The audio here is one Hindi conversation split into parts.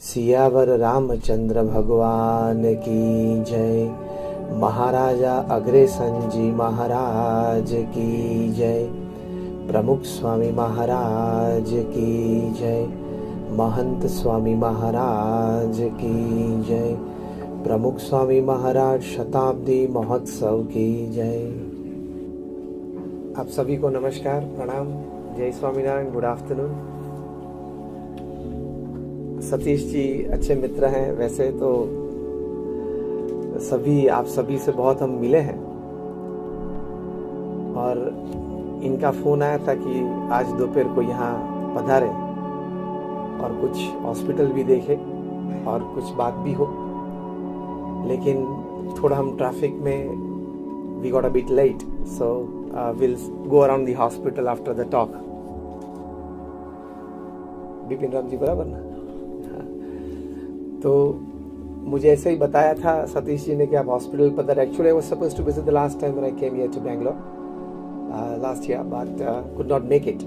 सियावर रामचंद्र भगवान की जय। महाराजा अग्रसेन जी महाराज की जय। प्रमुख स्वामी महाराज की जय। महंत स्वामी महाराज की जय। प्रमुख स्वामी महाराज शताब्दी महोत्सव की जय। आप सभी को नमस्कार, प्रणाम, जय स्वामीनारायण, गुड आफ्टरनून। सतीश जी अच्छे मित्र हैं, वैसे तो आप सभी से बहुत हम मिले हैं और इनका फोन आया था कि आज दोपहर को यहाँ पधारे और कुछ हॉस्पिटल भी देखे और कुछ बात भी हो, लेकिन थोड़ा हम ट्रैफिक में we got a bit late, so will go around the hospital after the talk. Bipin Ram ji बराबर ना? तो मुझे ऐसे ही बताया था सतीश जी ने कि आप हॉस्पिटल पर, actually I was supposed to visit the last time when I came here to Bangalore last year, but could not make it.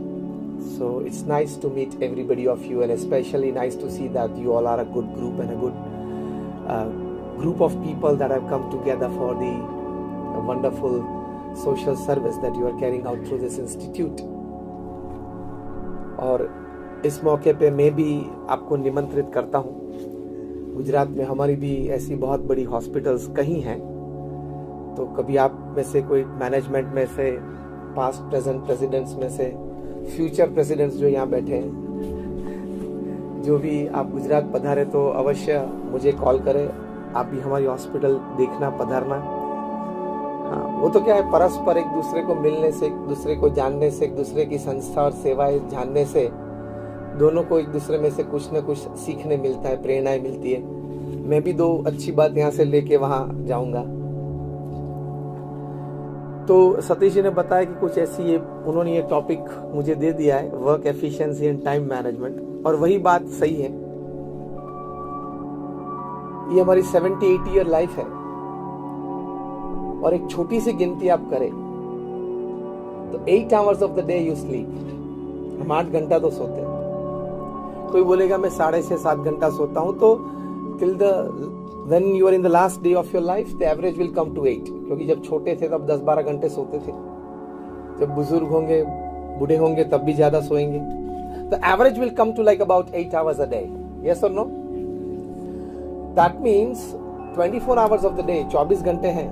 So it's nice to meet everybody of you, and especially nice to see that you all are a good group and a good group of people that have come together for the wonderful social service that you are carrying out through this institute. और इस मौके पे मैं भी आपको निमंत्रित करता हूँ। गुजरात में हमारी भी ऐसी बहुत बड़ी हॉस्पिटल्स कहीं हैं, तो कभी आप में से कोई मैनेजमेंट में से, पास्ट प्रेजेंट प्रेसिडेंट्स में से, फ्यूचर प्रेसिडेंट्स जो यहाँ बैठे हैं, जो भी आप गुजरात पधारे तो अवश्य मुझे कॉल करें। आप भी हमारी हॉस्पिटल देखना, पधारना। हाँ, वो तो क्या है, परस्पर एक दूसरे को मिलने से, एक दूसरे को जानने से, एक दूसरे की संस्था और सेवाएं जानने से दोनों को एक दूसरे में से कुछ न कुछ सीखने मिलता है, प्रेरणाएं मिलती है। मैं भी दो अच्छी बात यहाँ से लेके वहां जाऊंगा। तो सतीश जी ने बताया कि कुछ ऐसी उन्होंने ये टॉपिक मुझे दे दिया है, work efficiency and time management, और वही बात सही है। ये हमारी 78 ईयर लाइफ है और एक छोटी सी गिनती आप करें तो 8 hours of the day you sleep. हम 8 घंटा तो सोते हैं। कोई बोलेगा मैं 6.5-7 घंटा सोता हूं, तो when you are in the last day of your life, the average will come to 8, क्योंकि जब छोटे थे तब 10-12 घंटे सोते थे, जब बुजुर्ग होंगे, बूढ़े होंगे तब भी ज्यादा सोएंगे। The average will come to like about 8 hours a day. Yes or no? That means 24 hours of the day, 24 घंटे हैं,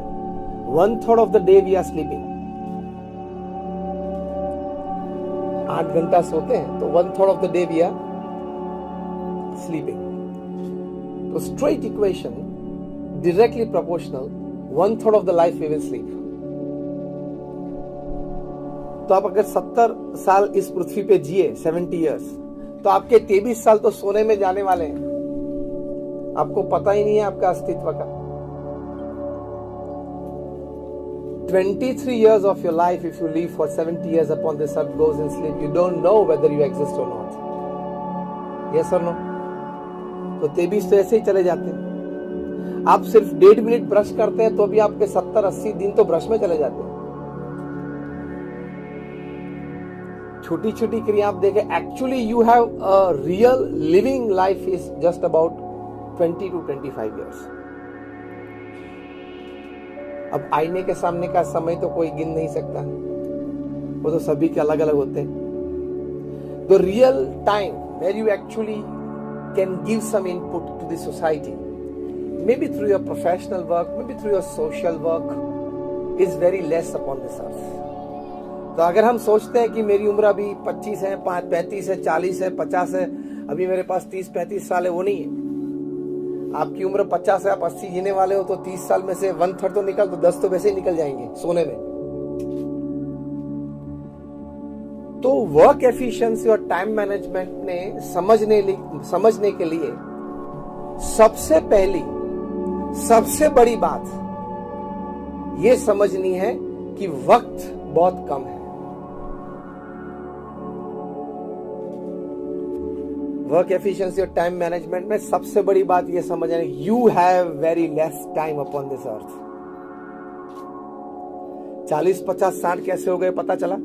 1/3 of the day we are sleeping. 8 घंटा सोते हैं तो 1/3 of the day we are sleeping. So straight equation, directly proportional, 1/3 of the life we will sleep. तो आप अगर 70 साल इस पृथ्वी पे जिए, 70 years, तो आपके 23 साल तो सोने में जाने वाले हैं। आपको पता ही नहीं है आपका अस्तित्व का। 23 years of your life, if you live for 70 years upon this earth, goes in sleep. You don't know whether you exist or not. Yes or no? तो 23 तो ऐसे ही चले जाते हैं। आप सिर्फ 1.5 मिनट ब्रश करते हैं तो भी आपके 70-80 दिन तो ब्रश में चले जाते हैं। छोटी छोटी क्रिया आप देखें, actually you have a real living life is just about 20 to 25 years. अब आईने के सामने का समय तो कोई गिन नहीं सकता, वो तो सभी के अलग अलग होते हैं। The real time where you actually can give some input to the society, maybe through your professional work, maybe through your social work, is very less upon this earth. तो अगर हम सोचते हैं कि मेरी उम्र अभी 25 है, 35 है, 40 है, 50 है, अभी मेरे पास 30-35 साल है, वो नहीं है। आपकी उम्र 50 है, आप 80 जीने वाले हो, तो 30 साल में से 1/3 तो निकल, तो 10 तो वैसे ही निकल जाएंगे सोने में। तो वर्क एफिशिएंसी और टाइम मैनेजमेंट ने समझने के लिए सबसे पहली, सबसे बड़ी बात ये समझनी है कि वक्त बहुत कम है। वर्क एफिशिएंसी और टाइम मैनेजमेंट में सबसे बड़ी बात ये समझना है, you have very less time upon this अर्थ। 40, 50, 60 कैसे हो गए पता चला?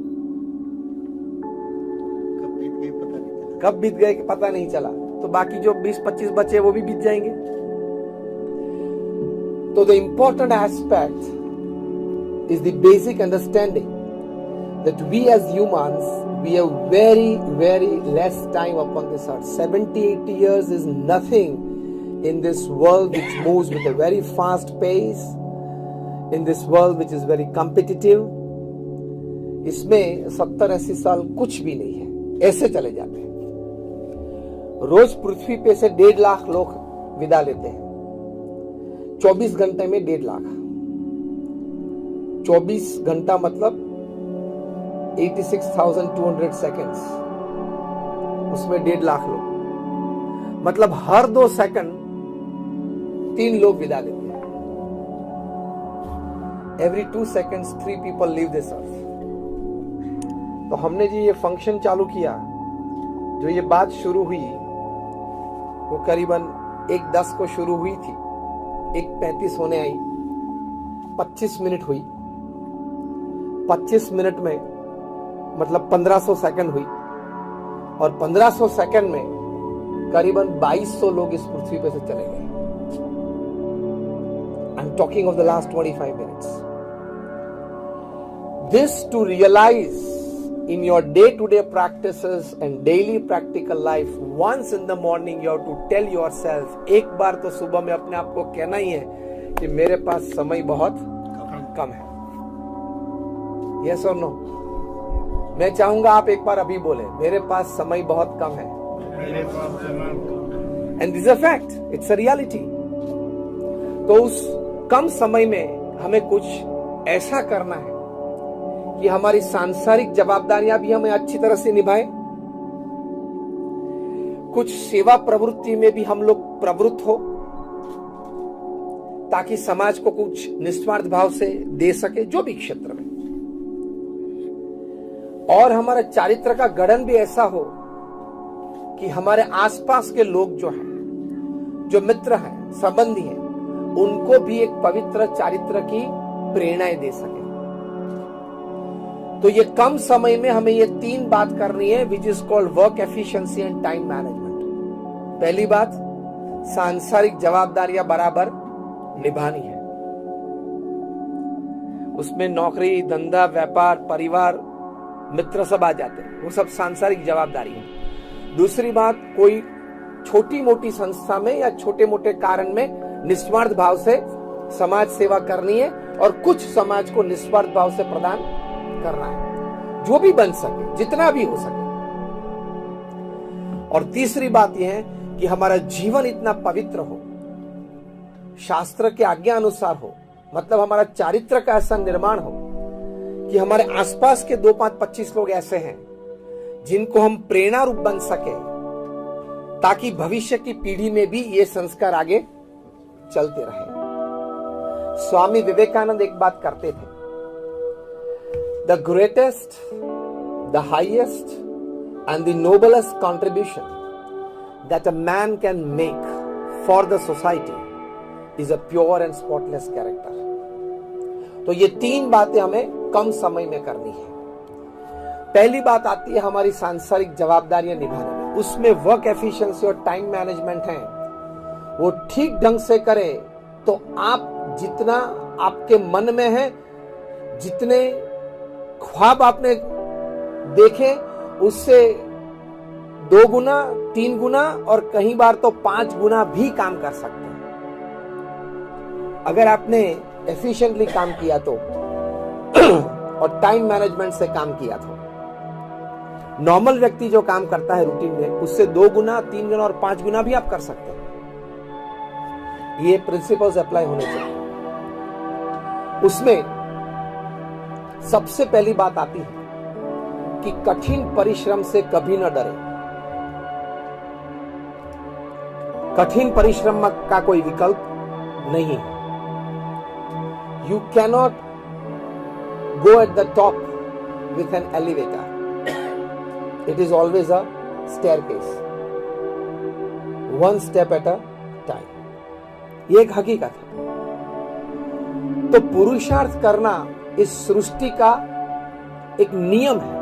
कब बीत गए पता नहीं चला। तो बाकी जो 20-25 बचे वो भी बीत जाएंगे। तो the important aspect is the basic understanding that we as humans we have very very less time upon this earth. 70-80 years is nothing in this world which moves with a very fast pace, in this world which is very competitive। इसमें 70-80 साल कुछ भी नहीं है, ऐसे चले जाते हैं। रोज पृथ्वी पे से 1.5 लाख लोग विदा लेते हैं। 24 घंटे में 1.5 लाख। 24 घंटा मतलब 86,200 सेकेंड्स, उसमें 1.5 लाख लोग, मतलब हर 2 सेकंड 3 लोग विदा लेते हैं। Every 2 seconds 3 people leave this earth। तो हमने जी ये फंक्शन चालू किया, जो ये बात शुरू हुई वो करीबन 1:10 को शुरू हुई थी, 1:35 होने आई, 25 मिनट हुई। 25 मिनट में मतलब 1500 सेकंड हुई, और 1500 सेकंड में करीबन 2200 लोग इस पृथ्वी पे से चले गए। I am talking of the last 25 minutes. This to realize in your day-to-day practices and daily practical life, once in the morning you have to tell yourself, एक बार तो सुबह में अपने आप को कहना ही है कि मेरे पास समय बहुत कम है। Yes or no? मैं चाहूंगा आप एक बार अभी बोले, मेरे पास समय बहुत कम है। And this is a fact, it's a reality। तो उस कम समय में हमें कुछ ऐसा करना है कि हमारी सांसारिक जवाबदारियां भी हमें अच्छी तरह से निभाएं, कुछ सेवा प्रवृत्ति में भी हम लोग प्रवृत्त हो, ताकि समाज को कुछ निस्वार्थ भाव से दे सके, जो भी क्षेत्र में। और हमारा चारित्र का गठन भी ऐसा हो कि हमारे आसपास के लोग जो हैं, जो मित्र हैं, संबंधी हैं, उनको भी एक पवित्र चारित्र की प्रेरणाएं दे सके। तो ये कम समय में हमें ये 3 बात करनी है, which is called work efficiency and time management. पहली बात, सांसारिक जवाबदारियां बराबर निभानी है। उसमें नौकरी, धंधा, व्यापार, परिवार, मित्र सब आ जाते हैं, वो सब सांसारिक जवाबदारी है। दूसरी बात, कोई छोटी मोटी संस्था में या छोटे मोटे कारण में निस्वार्थ भाव से समाज सेवा करनी है, और कुछ समाज को निस्वार्थ भाव से प्रदान करना है, जो भी बन सके, जितना भी हो सके। और तीसरी बात यह है कि हमारा जीवन इतना पवित्र हो, शास्त्र के आज्ञा अनुसार हो, मतलब हमारा चारित्र का ऐसा निर्माण हो कि हमारे आसपास के 2-5-25 लोग ऐसे हैं जिनको हम प्रेरणा रूप बन सके, ताकि भविष्य की पीढ़ी में भी ये संस्कार आगे चलते रहे। स्वामी विवेकानंद एक बात करते थे, The greatest, the highest and the noblest contribution that a man can make for the society is a pure and spotless character। तो ये 3 बातें हमें कम समय में करनी है। पहली बात आती है हमारी सांसारिक जवाबदारियां निभाने में, उसमें वर्क एफिशिएंसी और टाइम मैनेजमेंट है, वो ठीक ढंग से करें तो आप जितना आपके मन में है, जितने ख्वाब आपने देखे, उससे 2 गुना, 3 गुना और कई बार तो 5 गुना भी काम कर सकते हैं, अगर आपने एफिशिएंटली काम किया तो और टाइम मैनेजमेंट से काम किया तो। नॉर्मल व्यक्ति जो काम करता है रूटीन में, उससे 2 गुना, 3 गुना और 5 गुना भी आप कर सकते हैं। ये प्रिंसिपल्स अप्लाई होने चाहिए। उसमें सबसे पहली बात आती है कि कठिन परिश्रम से कभी न डरे। कठिन परिश्रम का कोई विकल्प नहीं है। You cannot go at the top with an elevator. It is always a staircase. One step at a time. ये एक हकीकत है। तो पुरुषार्थ करना इस सृष्टि का एक नियम है।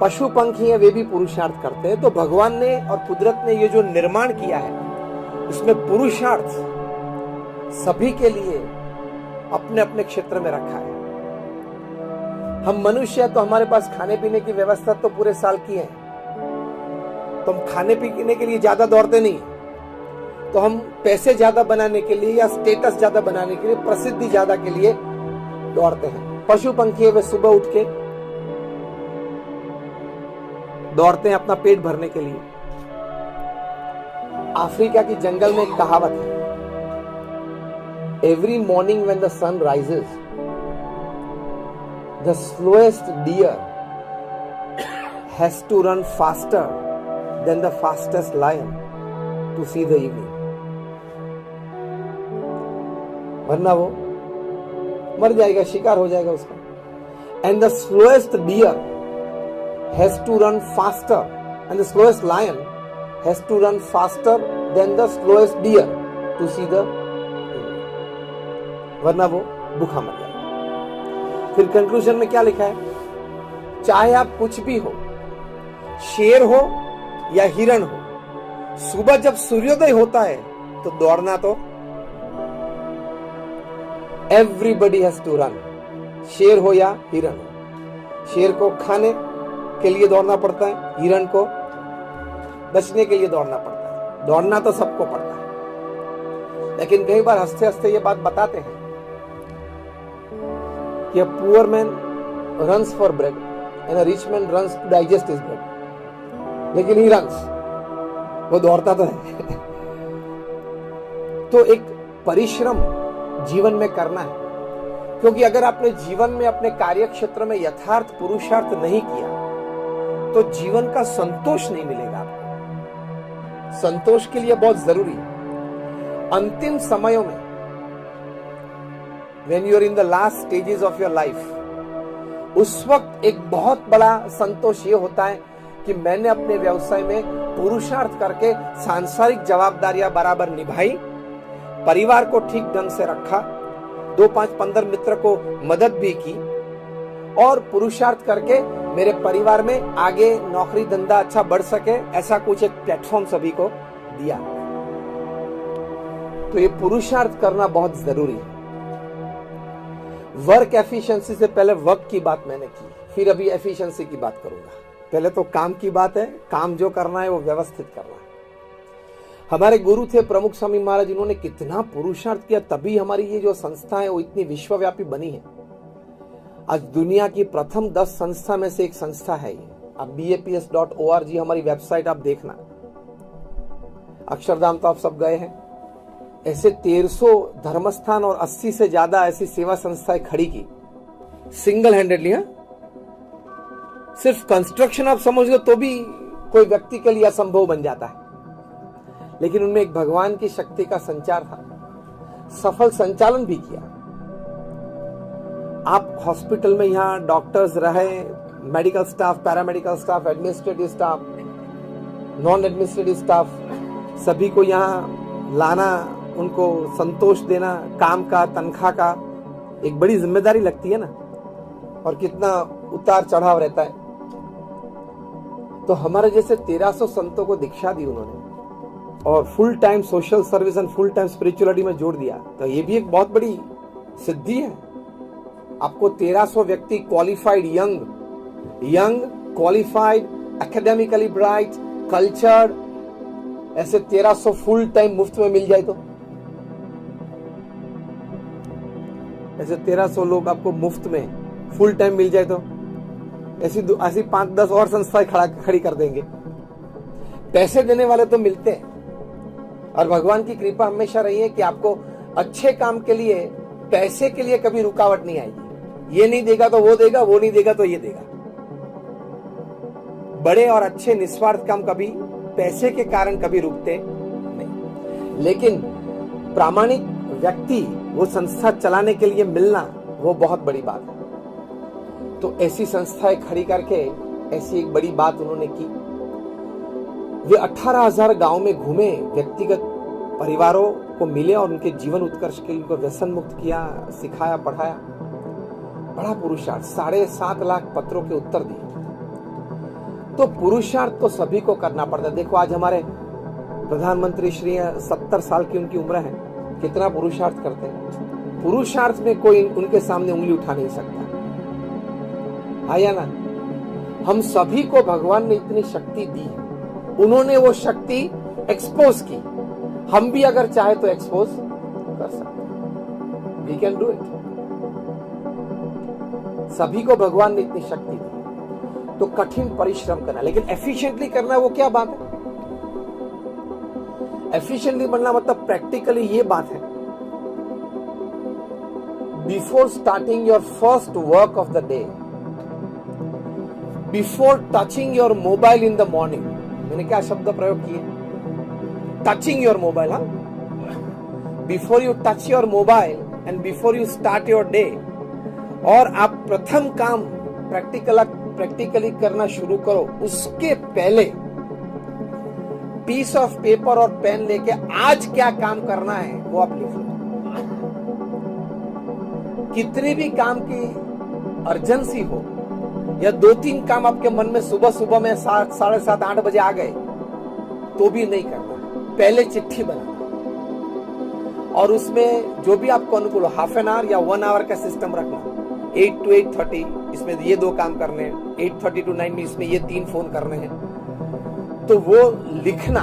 पशु पंखी हैं वे भी पुरुषार्थ करते हैं। तो भगवान ने और कुदरत ने ये जो निर्माण किया है इसमें पुरुषार्थ सभी के लिए अपने अपने क्षेत्र में रखा है। हम मनुष्य हैं तो हमारे पास खाने पीने की व्यवस्था तो पूरे साल की है, तो हम खाने पीने के लिए ज्यादा दौड़ते नहीं, तो हम पैसे ज्यादा बनाने के लिए या स्टेटस ज्यादा बनाने के लिए, प्रसिद्धि ज्यादा के लिए दौड़ते हैं। पशु पंखी है वे सुबह उठ के दौड़ते हैं अपना पेट भरने के लिए। अफ्रीका की जंगल में एक कहावत है, every morning when the sun rises the slowest deer has to run faster than the fastest lion to see the evening, वरना वो मर जाएगा, शिकार हो जाएगा उसका। And the slowest deer has to run faster and the slowest lion has to run faster than the slowest deer to see the वरना वो भूखा मर जाएगा। फिर कंक्लूजन में क्या लिखा है, चाहे आप कुछ भी हो, शेर हो या हिरण हो, सुबह जब सूर्योदय होता है तो दौड़ना तो एवरीबडी हैज टू रन, शेर हो या हिरण हो। शेर को खाने के लिए दौड़ना पड़ता है, हिरण को बचने के लिए दौड़ना पड़ता है। दौड़ना तो सबको पड़ता है, लेकिन कई बार हंसते हंसते ये बात बताते हैं कि a poor man runs for bread and a rich man runs to digest his bread, लेकिन ही रन्स, वो दौड़ता तो है। तो एक परिश्रम जीवन में करना है, क्योंकि अगर आपने जीवन में अपने कार्य क्षेत्र में यथार्थ पुरुषार्थ नहीं किया तो जीवन का संतोष नहीं मिलेगा आपको। संतोष के लिए बहुत जरूरी है अंतिम समयों में, when you are in the last stages of your life, उस वक्त एक बहुत बड़ा संतोष ये होता है कि मैंने अपने व्यवसाय में पुरुषार्थ करके सांसारिक जवाबदारियां बराबर निभाई, परिवार को ठीक ढंग से रखा, 2, 5, 15 मित्र को मदद भी की और पुरुषार्थ करके मेरे परिवार में आगे नौकरी धंधा अच्छा बढ़ सके, ऐसा कुछ एक प्लेटफॉर्म सभी को दिया। तो ये पुरुषार्थ करना बहुत जरूरी है। वर्क एफिशिएंसी से पहले वर्क की बात मैंने की, फिर अभी एफिशिएंसी की बात करूंगा। पहले तो काम की बात है, काम जो करना है वो व्यवस्थित करना है। हमारे गुरु थे प्रमुख स्वामी महाराज, इन्होंने कितना पुरुषार्थ किया, तभी हमारी ये जो संस्था है वो इतनी विश्वव्यापी बनी है। आज दुनिया की प्रथम 10 संस्था में से एक संस्था है ये। आप baps.org हमारी वेबसाइट आप देखना। अक्षरधाम तो आप सब गए हैं, ऐसे 1300 धर्मस्थान और 80 से ज्यादा ऐसी सेवा संस्थाएं खड़ी की सिंगल हैंडेडली। सिर्फ कंस्ट्रक्शन आप समझ लो तो भी कोई व्यक्ति के लिए असंभव बन जाता है, लेकिन उनमें एक भगवान की शक्ति का संचार था, सफल संचालन भी किया। आप हॉस्पिटल में यहाँ डॉक्टर्स रहे, medical staff, paramedical staff, administrative staff, non administrative staff, सभी को यहाँ लाना, उनको संतोष देना, काम का, तनख्वाह का, एक बड़ी जिम्मेदारी लगती है ना, और कितना उतार चढ़ाव रहता है। तो हमारे जैसे 1300 संतों को दीक्षा दी उन्होंने और full time social service and full time spirituality में जोड़ दिया। तो ये भी एक बहुत बड़ी सिद्धि है। आपको 1300 व्यक्ति qualified, young qualified, academically bright, cultured, ऐसे 1300 फुल टाइम मुफ्त में मिल जाए तो, ऐसे 1300 लोग आपको मुफ्त में फुल टाइम मिल जाए तो ऐसी 5-10 और संस्थाएं खड़ी कर देंगे। पैसे देने वाले तो मिलते हैं, और भगवान की कृपा हमेशा रही है कि आपको अच्छे काम के लिए, पैसे के लिए कभी रुकावट नहीं आएगी। ये नहीं देगा तो वो देगा, वो नहीं देगा तो ये देगा। बड़े और अच्छे निस्वार्थ काम कभी पैसे के कारण कभी रुकते नहीं, लेकिन प्रामाणिक व्यक्ति वो संस्था चलाने के लिए मिलना वो बहुत बड़ी बात है। तो ऐसी संस्थाएं खड़ी करके ऐसी एक बड़ी बात उन्होंने की। वे 18,000 गांव में घूमे, व्यक्तिगत परिवारों को मिले और उनके जीवन उत्कर्ष के लिए उनको व्यसन मुक्त किया, सिखाया, पढ़ाया। बड़ा पुरुषार्थ, 7.5 लाख पत्रों के उत्तर दिए। तो पुरुषार्थ तो सभी को करना पड़ता है। देखो आज हमारे प्रधानमंत्री श्री 70 साल की उनकी उम्र है, कितना पुरुषार्थ करते हैं। पुरुषार्थ में कोई उनके सामने उंगली उठा नहीं सकता, है या ना। हम सभी को भगवान ने इतनी शक्ति दी है, उन्होंने वो शक्ति एक्सपोज की, हम भी अगर चाहे तो एक्सपोज कर सकते हैं। We can do it. सभी को भगवान ने इतनी शक्ति दी, तो कठिन परिश्रम करना, लेकिन एफिशिएंटली करना वो क्या बात है। एफिशिएंटली बनना मतलब प्रैक्टिकली ये बात है, before starting your first work of the day, before touching your mobile in the morning. मैंने क्या शब्द प्रयोग किए, टचिंग योर मोबाइल। हाँ, before you touch your mobile and before you start your day, और आप प्रथम काम प्रैक्टिकली करना शुरू करो, उसके पहले पीस ऑफ पेपर और पेन लेके आज क्या काम करना है वो आप लिख लो। कितनी भी काम की अर्जेंसी हो, या 2-3 काम आपके मन में सुबह में 7, 7:30, 8 बजे आ गए तो भी नहीं करना, पहले चिट्ठी बनाना, और उसमें जो भी आपको अनुकूल हो, हाफ एन आवर या 1 आवर का सिस्टम रखना। 8 to 8:30 इसमें ये 2 काम करने हैं, 8:30 to 9 में इसमें ये 3 फोन करने हैं। तो वो लिखना,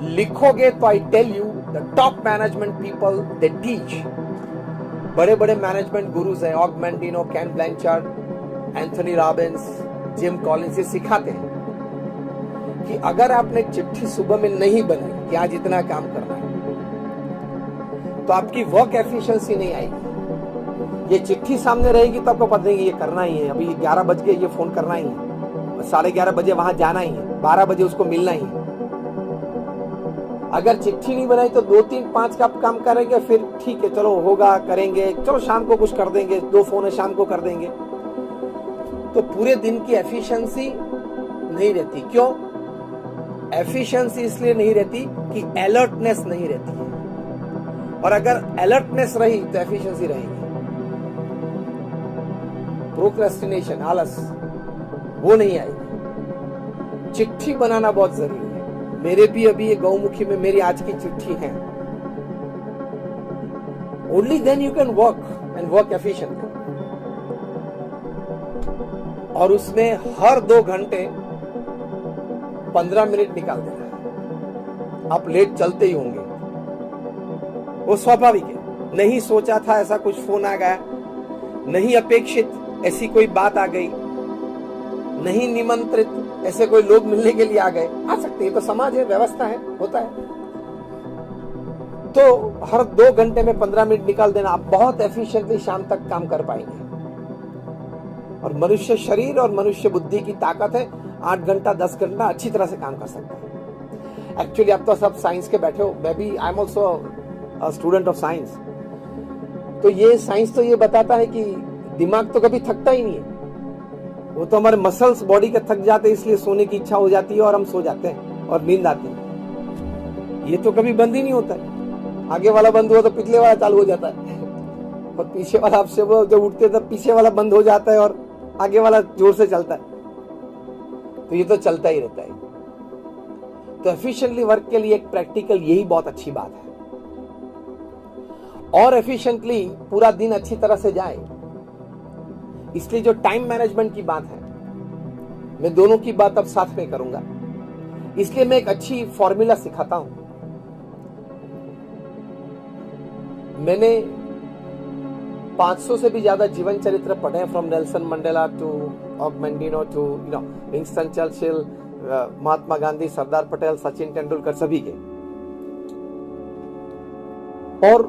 लिखोगे तो I tell you the top management people they teach, बड़े बड़े मैनेजमेंट गुरुज हैं, Og Mandino, Ken Blanchard, Anthony Robbins, Jim Collins, ये सिखाते हैं कि अगर आपने चिट्ठी सुबह में नहीं बनाई कि आज इतना काम करना है, तो आपकी वर्क एफिशिएंसी नहीं आएगी। ये चिट्ठी सामने रहेगी तो आपको पता नहीं ये करना ही है, अभी 11 बज गए, ये फोन करना ही है, 11:30 बजे वहां जाना ही है, 12 बजे उसको मिलना ही है। अगर चिट्ठी नहीं बनाई तो 2, 3, 5 का काम करेंगे, फिर ठीक है चलो होगा, करेंगे, चलो शाम को कुछ कर देंगे, 2 फोन है शाम को कर देंगे, तो पूरे दिन की एफिशिएंसी नहीं रहती। क्यों एफिशिएंसी इसलिए नहीं रहती कि अलर्टनेस नहीं रहती है, और अगर अलर्टनेस रही तो एफिशिएंसी रहेगी। प्रोक्रेस्टिनेशन, आलस, वो नहीं आएगी। चिट्ठी बनाना बहुत जरूरी है। मेरे भी अभी ये गौमुखी में मेरी आज की चिट्ठी है। Only then you can work and work efficiently. और उसमें हर 2 घंटे 15 मिनट निकाल देना है। आप लेट चलते ही होंगे, वो स्वाभाविक है। नहीं सोचा था ऐसा कुछ फोन आ गया, नहीं अपेक्षित ऐसी कोई बात आ गई, नहीं निमंत्रित ऐसे कोई लोग मिलने के लिए आ गए, आ सकते हैं, तो समाज है, व्यवस्था है, होता है। तो हर 2 घंटे में 15 मिनट निकाल देना, आप बहुत एफिशिएंटली शाम तक काम कर पाएंगे। और मनुष्य शरीर और मनुष्य बुद्धि की ताकत है, 8 घंटा 10 घंटा अच्छी तरह से काम कर सकता है। एक्चुअली आप तो सब साइंस के बैठे हो, मैं भी I am also student of science. तो ये साइंस तो ये बताता है कि दिमाग तो कभी थकता ही नहीं है, वो तो हमारे मसल्स बॉडी के थक जाते हैं, इसलिए सोने की इच्छा हो जाती है और हम सो जाते हैं और नींद आती है। ये तो कभी बंद ही नहीं होता है। आगे वाला बंद हुआ तो पिछले वाला चालू हो जाता है, और पीछे वाला आपसे वो जब उठते तब पीछे वाला बंद हो जाता है और आगे वाला जोर से चलता है। तो ये तो चलता ही रहता है। तो एफिशिएंटली वर्क के लिए एक प्रैक्टिकल यही बहुत अच्छी बात है। और एफिशिएंटली पूरा दिन अच्छी तरह से जाए, इसलिए जो टाइम मैनेजमेंट की बात है, मैं दोनों की बात अब साथ में करूंगा। इसलिए मैं एक अच्छी फॉर्मूला सिखाता हूं। मैंने 500 से भी ज्यादा जीवन चरित्र पढ़े हैं, from Nelson Mandela to Og Mandino to Winston Churchill, Mahatma Gandhi, Sardar Patel, Sachin Tendulkar, सभी के। और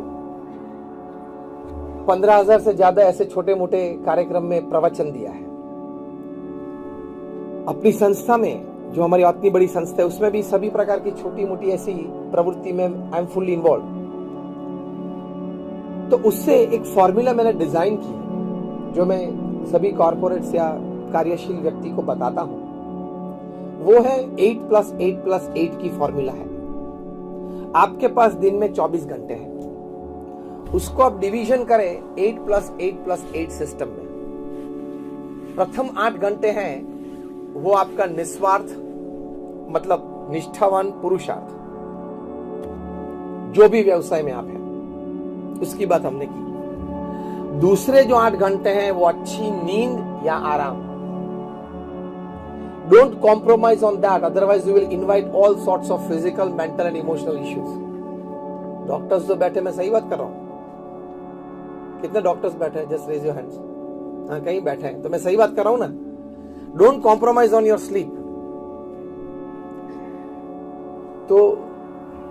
15,000 से ज्यादा ऐसे छोटे मोटे कार्यक्रम में प्रवचन दिया है। अपनी संस्था में, जो हमारी इतनी बड़ी संस्था है, उसमें भी सभी प्रकार की छोटी मोटी ऐसी प्रवृत्ति में आई एम फुल्ली इन्वॉल्व। तो उससे एक फॉर्मूला मैंने डिजाइन की, जो मैं सभी कॉर्पोरेट्स या कार्यशील व्यक्ति को बताता हूं। वो है 8+8+8 की फॉर्मूला है। आपके पास दिन में 24 घंटे हैं, उसको आप डिवीजन करें 8+8+8 सिस्टम में। प्रथम 8 घंटे हैं वो आपका निस्वार्थ मतलब निष्ठावान पुरुषार्थ, जो भी व्यवसाय में आप हैं, उसकी बात हमने की। दूसरे जो 8 घंटे हैं वो अच्छी नींद या आराम। Don't compromise on that, otherwise you will invite all sorts of physical, mental and emotional issues. Doctors जो बैठे, मैं सही बात कर रहा हूं? कितने डॉक्टर्स बैठे हैं? Just raise your hands. हाँ, कहीं बैठे हैं, तो मैं सही बात कर रहा हूं ना? Don't compromise on your sleep. तो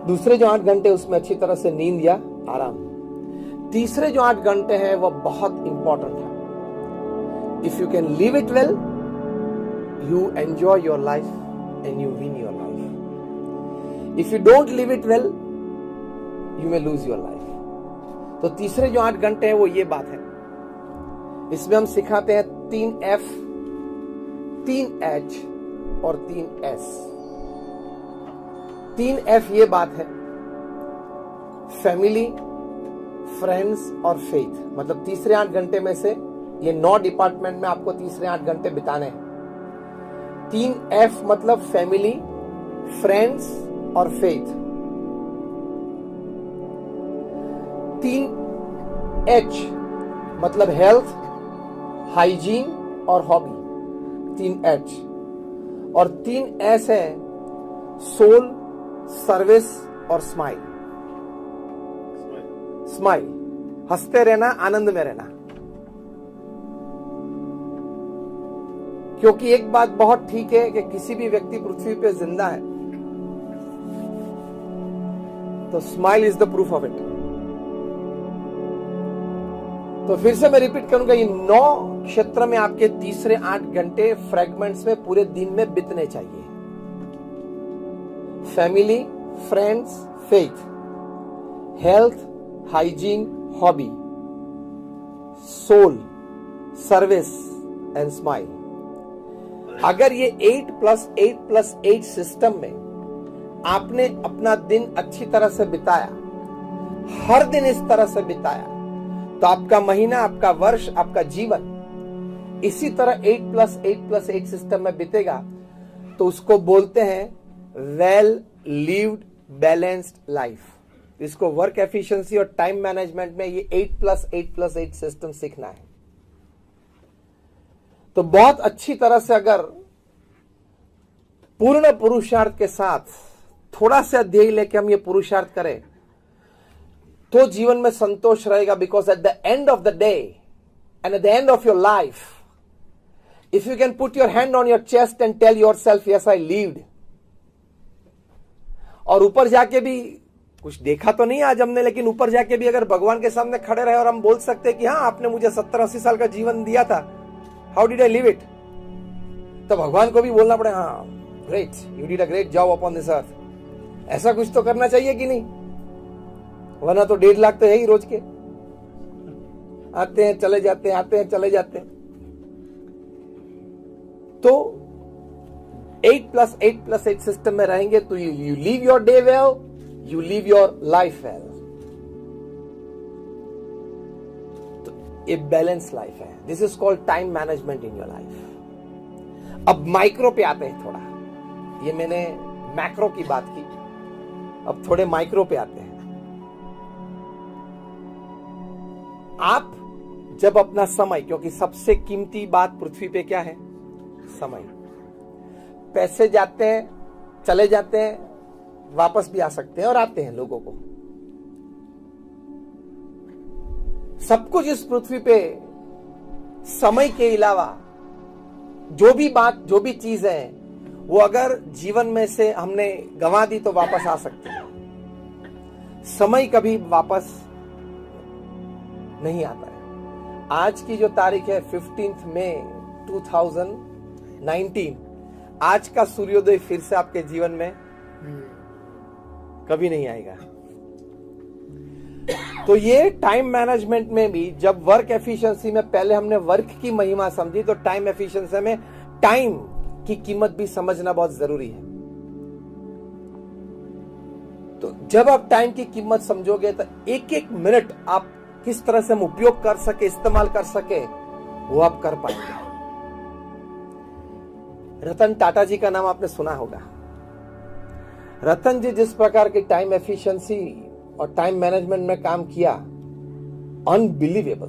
दूसरे जो 8 घंटे उसमें अच्छी तरह से नींद या आराम। तीसरे जो 8 घंटे हैं वो बहुत इंपॉर्टेंट है। If you can live it well, you enjoy your life and you win your life. If you don't live it well, you may lose your life. तो तीसरे जो 8 घंटे हैं वो ये बात है। इसमें हम सिखाते हैं 3 F, 3 H और 3 S। 3 F ये बात है, फैमिली, फ्रेंड्स और फेथ। मतलब तीसरे 8 घंटे में से ये 9 डिपार्टमेंट में आपको तीसरे 8 घंटे बिताने हैं। 3 F मतलब फैमिली, फ्रेंड्स और फेथ। 3 H मतलब हेल्थ, हाइजीन और हॉबी। 3 H और 3 S है सोल, सर्विस और स्माइल। स्माइल, हंसते रहना, आनंद में रहना। क्योंकि एक बात बहुत ठीक है कि किसी भी व्यक्ति पृथ्वी पे जिंदा है तो smile is the proof of it. तो फिर से मैं रिपीट करूंगा, ये 9 क्षेत्र में आपके तीसरे 8 घंटे फ्रैगमेंट्स में पूरे दिन में बीतने चाहिए। Family, friends, faith, health, hygiene, hobby, soul, service and smile. अगर ये 8+8+8 सिस्टम में आपने अपना दिन अच्छी तरह से बिताया, हर दिन इस तरह से बिताया, तो आपका महीना, आपका वर्ष, आपका जीवन इसी तरह 8+8+8 सिस्टम में बीतेगा। तो उसको बोलते हैं वेल लिव्ड बैलेंस्ड लाइफ। इसको वर्क एफिशिएंसी और टाइम मैनेजमेंट में ये 8+8+8 सिस्टम सीखना है। तो बहुत अच्छी तरह से अगर पूर्ण पुरुषार्थ के साथ थोड़ा सा ध्येय लेके हम ये पुरुषार्थ करें तो जीवन में संतोष रहेगा। Because at the end of the day and at the end of your life, if you can put your hand on your chest and tell yourself yes I lived, और ऊपर जाके भी कुछ देखा तो नहीं आज हमने, लेकिन ऊपर जाके भी अगर भगवान के सामने खड़े रहे और हम बोल सकते हैं कि हाँ आपने मुझे 70-80 साल का जीवन दिया था, how did I live it, तो भगवान को भी बोलना पड़े हाँ great, you did a great job upon this अर्थ। ऐसा कुछ तो करना चाहिए कि नहीं? वरना तो 1.5 लाख तो है ही रोज के, आते हैं चले जाते हैं, आते हैं चले जाते हैं। तो 8+8+8 सिस्टम में रहेंगे तो you leave your day well, you leave your life well. तो ये बैलेंस लाइफ है। This is called time management in your life. अब माइक्रो पे आते हैं थोड़ा। ये मैंने मैक्रो की बात की, अब थोड़े माइक्रो पे आते हैं। आप जब अपना समय, क्योंकि सबसे कीमती बात पृथ्वी पे क्या है? समय। पैसे जाते हैं, चले जाते हैं, वापस भी आ सकते हैं और आते हैं लोगों को। सब कुछ इस पृथ्वी पे समय के अलावा जो भी बात, जो भी चीज है, वो अगर जीवन में से हमने गंवा दी तो वापस आ सकते हैं। समय कभी वापस नहीं आता है। आज की जो तारीख है 15 मई 2019, आज का सूर्योदय फिर से आपके जीवन में कभी नहीं आएगा। तो ये टाइम मैनेजमेंट में भी, जब वर्क एफिशिएंसी में पहले हमने वर्क की महिमा समझी, तो टाइम एफिशिएंसी में टाइम की कीमत भी समझना बहुत जरूरी है। तो जब आप टाइम की कीमत समझोगे तो एक एक मिनट आप किस तरह से हम उपयोग कर सके, इस्तेमाल कर सके, वो आप कर पाएंगे। रतन टाटा जी का नाम आपने सुना होगा। रतन जी जिस प्रकार की टाइम एफिशिएंसी और टाइम मैनेजमेंट में काम किया, unbelievable.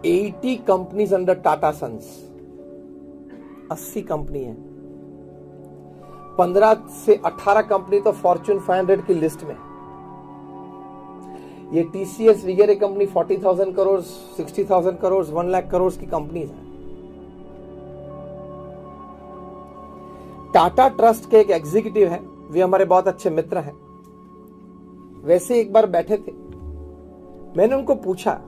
80 companies under Tata Sons, 80 company है, 15 से 18 कंपनी तो फॉर्च्यून 500 की लिस्ट में। ये टीसीएस वगैरह कंपनी 40,000 करोड़, 60,000 करोड़, 1 लाख करोड़ की कंपनीज है। टाटा ट्रस्ट के एक एग्जीक्यूटिव है, वे हमारे बहुत अच्छे मित्र हैं। वैसे एक बार बैठे थे, मैंने उनको पूछा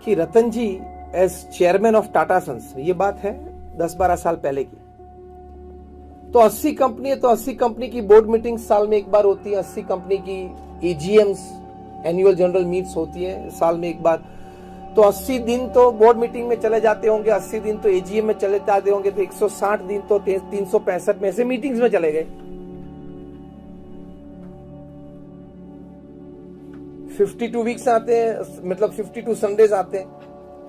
कि Ratan ji as chairman of Tata sons, ये बात है 10-12 साल पहले की, तो 80 कंपनी है, तो 80 कंपनी की बोर्ड मीटिंग साल में एक बार होती है, 80 कंपनी की एजीएम्स, एनुअल जनरल मीट्स होती है साल में एक बार, तो 80 दिन तो बोर्ड मीटिंग में चले जाते होंगे, 80 दिन तो एजीएम में चले जाते होंगे, तो 160 दिन तो 365 में से मीटिंग्स में चले गए। 52 वीक्स आते हैं, मतलब 52 संडेज आते हैं,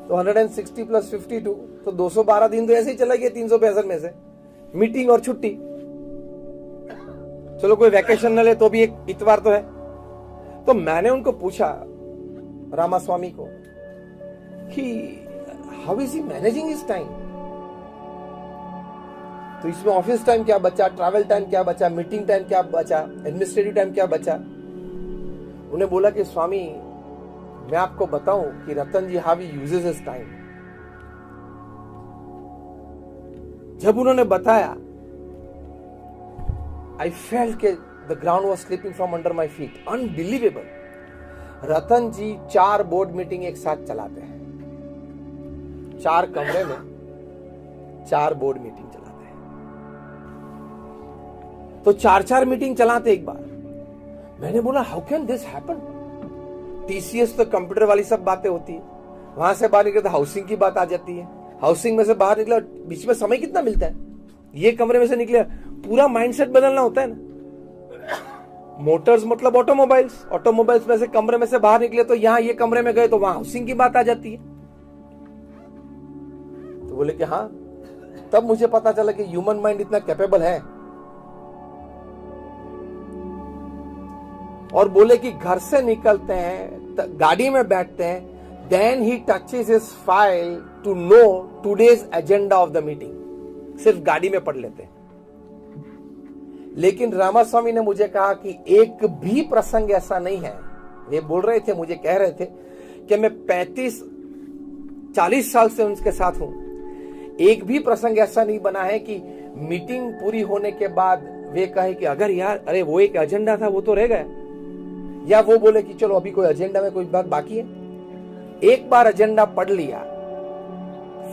तो 160 प्लस 52 तो 212 दिन तो ऐसे ही चले गए 365 में से, मीटिंग और छुट्टी। चलो कोई वैकेशन न ले तो भी एक इतवार तो है। तो मैंने उनको पूछा, रामास्वामी को, कि how is he managing his time. तो इसमें ऑफिस टाइम क्या बचा, ट्रैवल टाइम क्या बचा, मीटिंग टाइम क्या बचा, एडमिनिस्ट्रेटिव टाइम क्या बचा। उन्हें बोला कि स्वामी मैं आपको बताऊं कि Ratan ji how he uses his time. जब उन्होंने बताया, आई फेल्ट के the ground was slipping from under my feet, unbelievable. Ratan ji 4 board meeting एक साथ चलाते हैं, 4 कमरे में 4 बोर्ड मीटिंग चलाते हैं, तो 4-4 मीटिंग चलाते एक बार। मैंने बोला how can this happen. TCS तो कंप्यूटर वाली सब बातें होती है, वहां से बाहर निकले तो हाउसिंग की बात आ जाती है, हाउसिंग में से बाहर निकला, बीच में समय कितना मिलता है, ये कमरे में से निकले, पूरा माइंडसेट बदलना होता है ना। मोटर्स मतलब ऑटोमोबाइल्स, ऑटोमोबाइल्स में से कमरे में से बाहर निकले तो यहां ये कमरे में गए तो वहां हाउसिंग की बात आ जाती है। तो बोले कि हाँ, तब मुझे पता चला कि ह्यूमन माइंड इतना कैपेबल है। और बोले कि घर से निकलते हैं, गाड़ी में बैठते हैं, then he touches his file to know today's agenda of the meeting, सिर्फ गाड़ी में पढ़ लेते हैं। लेकिन रामास्वामी ने मुझे कहा कि एक भी प्रसंग ऐसा नहीं है, वे बोल रहे थे, मुझे कह रहे थे कि मैं 35-40 साल से उनके साथ हूं, एक भी प्रसंग ऐसा नहीं बना है कि मीटिंग पूरी होने के बाद वे कहे कि अगर यार अरे वो एक एजेंडा था वो तो रह गया, या वो बोले कि चलो अभी कोई एजेंडा में कोई बात बाकी है। एक बार एजेंडा पढ़ लिया,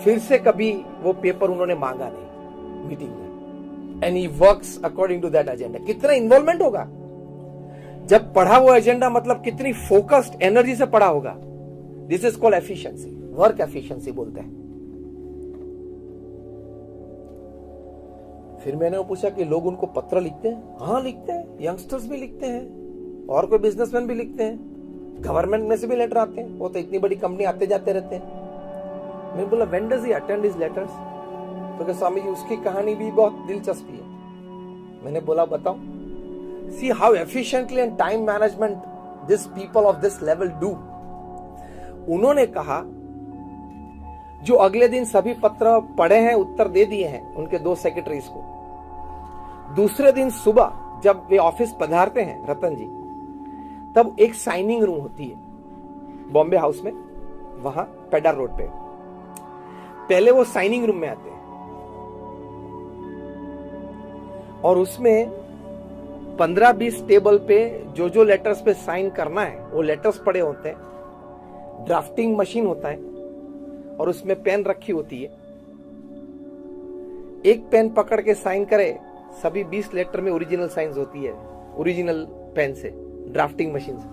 फिर से कभी वो पेपर उन्होंने मांगा नहीं मीटिंग में, and he works according to that agenda. कितना इन्वॉल्वमेंट होगा जब पढ़ा वो एजेंडा, मतलब कितनी फोकस्ड एनर्जी से पढ़ा होगा। This is called efficiency, work efficiency बोलते हैं। फिर मैंने वो पूछा कि लोग उनको पत्र लिखते हैं? हाँ लिखते हैं, यंगस्टर्स भी लिखते हैं और कोई बिजनेसमैन भी लिखते हैं, गवर्नमेंट में से भी लेटर आते हैं, वो तो इतनी बड़ी कंपनी आते जाते रहते हैं। मैं बोला when does he attend his letters? तो क्या स्वामी जी उसकी कहानी भी बहुत दिलचस्पी है। मैंने बोला बताओ। See how efficiently and time management this people of this level do. उन्होंने कहा जो अगले दिन सभी पत्र पढ़े हैं, उत्तर दे दिए हैं उनके 2 सेक्रेटरीज को, दूसरे दिन सुबह जब वे ऑफिस पधारते हैं रतन जी, तब एक साइनिंग रूम होती है बॉम्बे हाउस में, वहां पेडर रोड पे। पहले वो साइनिंग रूम में आते हैं और उसमें 15-20 टेबल पे जो जो लेटर्स पे साइन करना है वो लेटर्स पड़े होते हैं, ड्राफ्टिंग मशीन होता है और उसमें पेन रखी होती है। एक पेन पकड़ के साइन करे, सभी 20 लेटर में ओरिजिनल साइंस होती है, ओरिजिनल पेन से, ड्राफ्टिंग मशीन से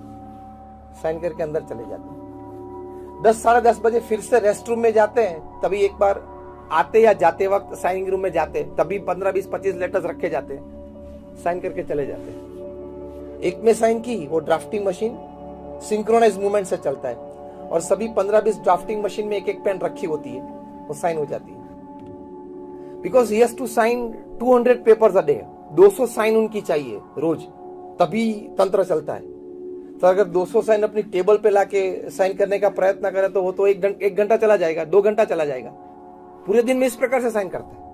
साइन करके अंदर चले जाते हैं। 10-10:30 बजे फिर से रेस्ट रूम में जाते हैं, तभी एक बार आते या जाते वक्त साइनिंग रूम में जाते हैं, तभी 15-20-25 लेटर्स रखे जाते हैं, साइन करके चले जाते हैं। एक में साइन की, वो ड्राफ्टिंग मशीन सिंक्रोनाइज मूवमेंट से चलता है, और सभी 15-20 ड्राफ्टिंग मशीन में एक एक पेन रखी होती है, वो साइन हो जाती है। Because he has to sign 200 papers a day, 200 sign उनकी चाहिए रोज, तभी तंत्र चलता है। तो अगर 200 साइन अपनी टेबल पे लाके साइन करने का प्रयत्न करे तो वो तो एक घंटा चला जाएगा, 2 घंटा चला जाएगा। पूरे दिन में इस प्रकार से साइन करते हैं।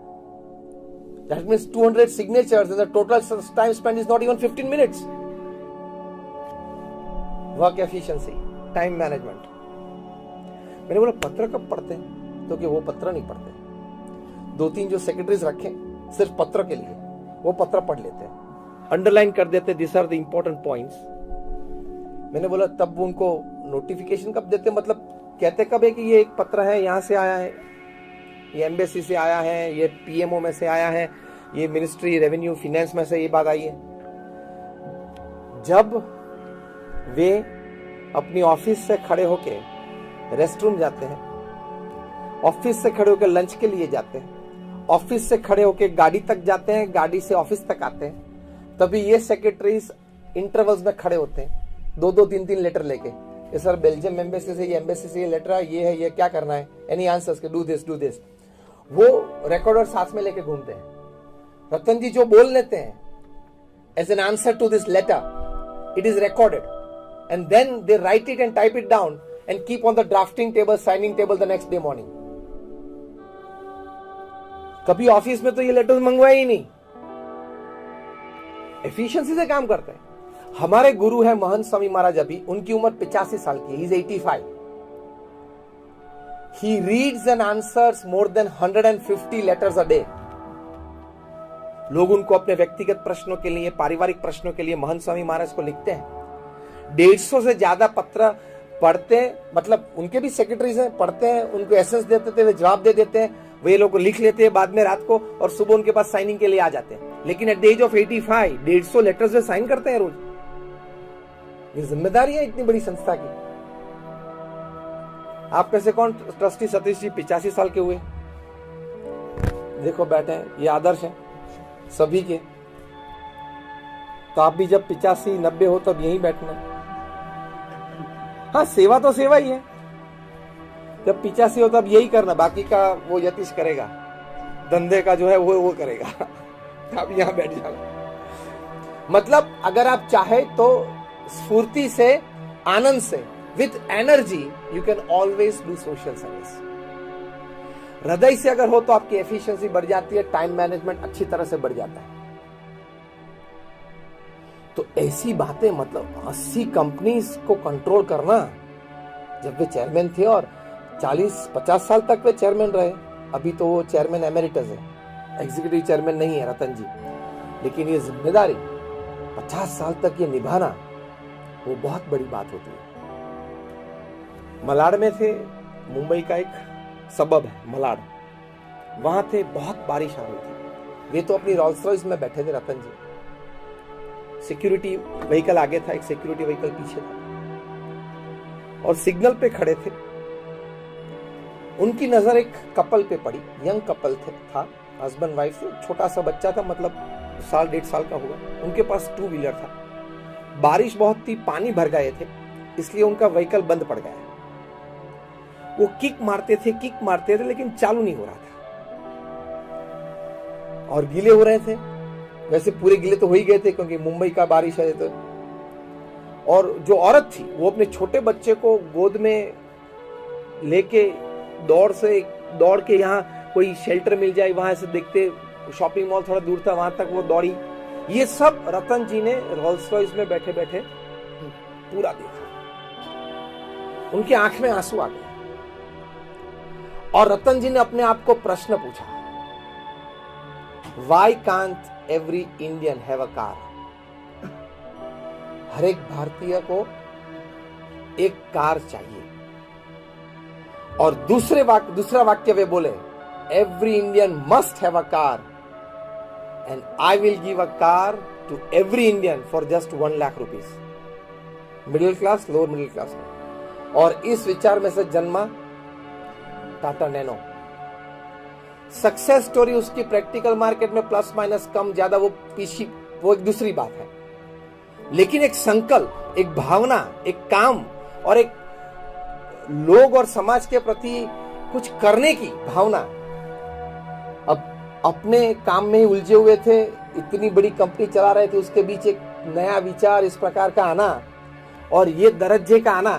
That means 200 signatures and the total time spent is not even 15 minutes. Work efficiency, time management. मैंने बोला पत्र कब पढ़ते हैं? तो कि वो पत्र नहीं पढ़ते। 2-3 जो सेक्रेटरीज रखे सिर्फ पत्र के लिए, वो पत्र पढ़ लेते हैं, अंडरलाइन कर देते, this are the important points. मैंने बोला तब वो उनको नोटिफिकेशन कब देते, मतलब कहते कब है कि ये एक पत्र है, यहां से आया है, ये एम्बेसी से आया है, ये पीएमओ में से आया है, ये मिनिस्ट्री रेवेन्यू फाइनेंस में से ये बात आई है। जब वे अपनी ऑफिस से खड़े होके रेस्टरूम जाते हैं, ऑफिस से खड़े होकर लंच के लिए जाते हैं, ऑफिस से खड़े होकर गाड़ी तक जाते हैं, गाड़ी से ऑफिस तक आते हैं, तभी ये सेक्रेटरीज इंटरवल्स में खड़े होते हैं, 2-2, 3-3 लेटर लेके, ये सर बेल्जियम एम्बेसी से, ये एम्बेसी से ये लेटर है, ये क्या करना है, एनी आंसर्स के, डू दिस। वो रिकॉर्डर साथ में लेके घूमते हैं। रतन जी जो बोल लेते हैं as an answer to this letter, it is recorded and then they write it and type it down and keep on the drafting table, signing table the next day morning. कभी ऑफिस में तो ये लेटर्स मंगवाए ही नहीं, एफिशिएंसी से काम करते हैं। हमारे गुरु है महंत स्वामी महाराज, अभी उनकी उम्र 85 साल की है, he is 85। He reads and answers more than 150 letters a day. लोग उनको अपने व्यक्तिगत प्रश्नों के लिए, पारिवारिक प्रश्नों के लिए महंत स्वामी महाराज को लिखते हैं। 150 से ज्यादा पत्र पढ़ते हैं, मतलब उनके भी सेक्रेटरीज हैं, पढ़ते हैं, उनको एसेंस देते थे, वे जवाब दे देते हैं, वे लोग लिख लेते हैं बाद में रात को, और सुबह उनके पास साइनिंग के लिए आ जाते हैं। लेकिन at the age of 85 150 letters वे साइन करते हैं रोज। ये जिम्मेदारी है इतनी बड़ी संस्था की। आप कैसे कौन ट्रस्टी सतीश जी 85 साल के हुए, देखो बैठे हैं, ये आदर्श है सभी के। तो आप भी जब 85-90 हो तब यहीं बैठना। हाँ, सेवा तो सेवा ही है, जब 85 हो तब यही करना, बाकी का वो यतीश करेगा, धंधे का जो है वो करेगा। आप यहां बैठ जाना। मतलब अगर आप चाहे तो स्फूर्ति से, आनंद से, with energy you can always do social service। हृदय से अगर हो तो आपकी एफिशिएंसी बढ़ जाती है, टाइम मैनेजमेंट अच्छी तरह से बढ़ जाता है। तो ऐसी बातें, मतलब 80 कंपनीज को कंट्रोल करना, जब वे चेयरमैन थे और 40-50 साल तक वे चेयरमैन रहे। अभी तो वो चेयरमैन एमेरिटस है, एग्जीक्यूटिव चेयरमैन नहीं है रतन जी, लेकिन ये जिम्मेदारी 50 साल तक ये निभाना, वो बहुत बड़ी बात होती है। मलाड में थे, मुंबई का एक सबब है मलाड, वहां थे, बहुत बारिश आ रही थी। वे तो अपनी रोल्स रॉयस में बैठे थे रतन जी, सिक्योरिटी व्हीकल आगे था, एक सिक्योरिटी व्हीकल पीछे था, और सिग्नल पे खड़े थे। उनकी नजर एक कपल पे पड़ी, यंग कपल था, हस्बैंड वाइफ थे, छोटा सा बच्चा था, मतलब 1.5 साल का होगा। उनके पास 2 व्हीलर था, बारिश बहुत थी, पानी भर गए थे, इसलिए उनका व्हीकल बंद पड़ गया। वो किक मारते थे, लेकिन चालू नहीं हो रहा था, और गीले हो रहे थे। वैसे पूरे गीले तो हो ही गए थे क्योंकि मुंबई का बारिश है तो। और जो औरत थी वो अपने छोटे बच्चे को गोद में लेके दौड़ के यहाँ कोई शेल्टर मिल जाए वहां से देखते, शॉपिंग मॉल थोड़ा दूर था, वहां तक वो दौड़ी। ये सब रतन जी ने रोल्स रॉयस में बैठे बैठे पूरा देखा। उनकी आंख में आंसू आ गए और रतन जी ने अपने आप को प्रश्न पूछा, Why can't every Indian have a car? हर एक भारतीय को एक कार चाहिए। और दूसरा वाक्य वे बोले, Every Indian must have a car and I will give a car to every Indian for just 1 lakh rupees। Middle class, lower middle class. और इस विचार में से जन्मा टाटा नैनो। सक्सेस स्टोरी उसकी प्रैक्टिकल मार्केट में प्लस माइनस कम ज्यादा वो एक दूसरी बात है, लेकिन एक संकल्प, एक भावना, एक काम और एक लोग और समाज के प्रति कुछ करने की भावना। अब अपने काम में ही उलझे हुए थे, इतनी बड़ी कंपनी चला रहे थे, उसके बीच एक नया विचार इस प्रकार का आना और ये दर्जे का आना,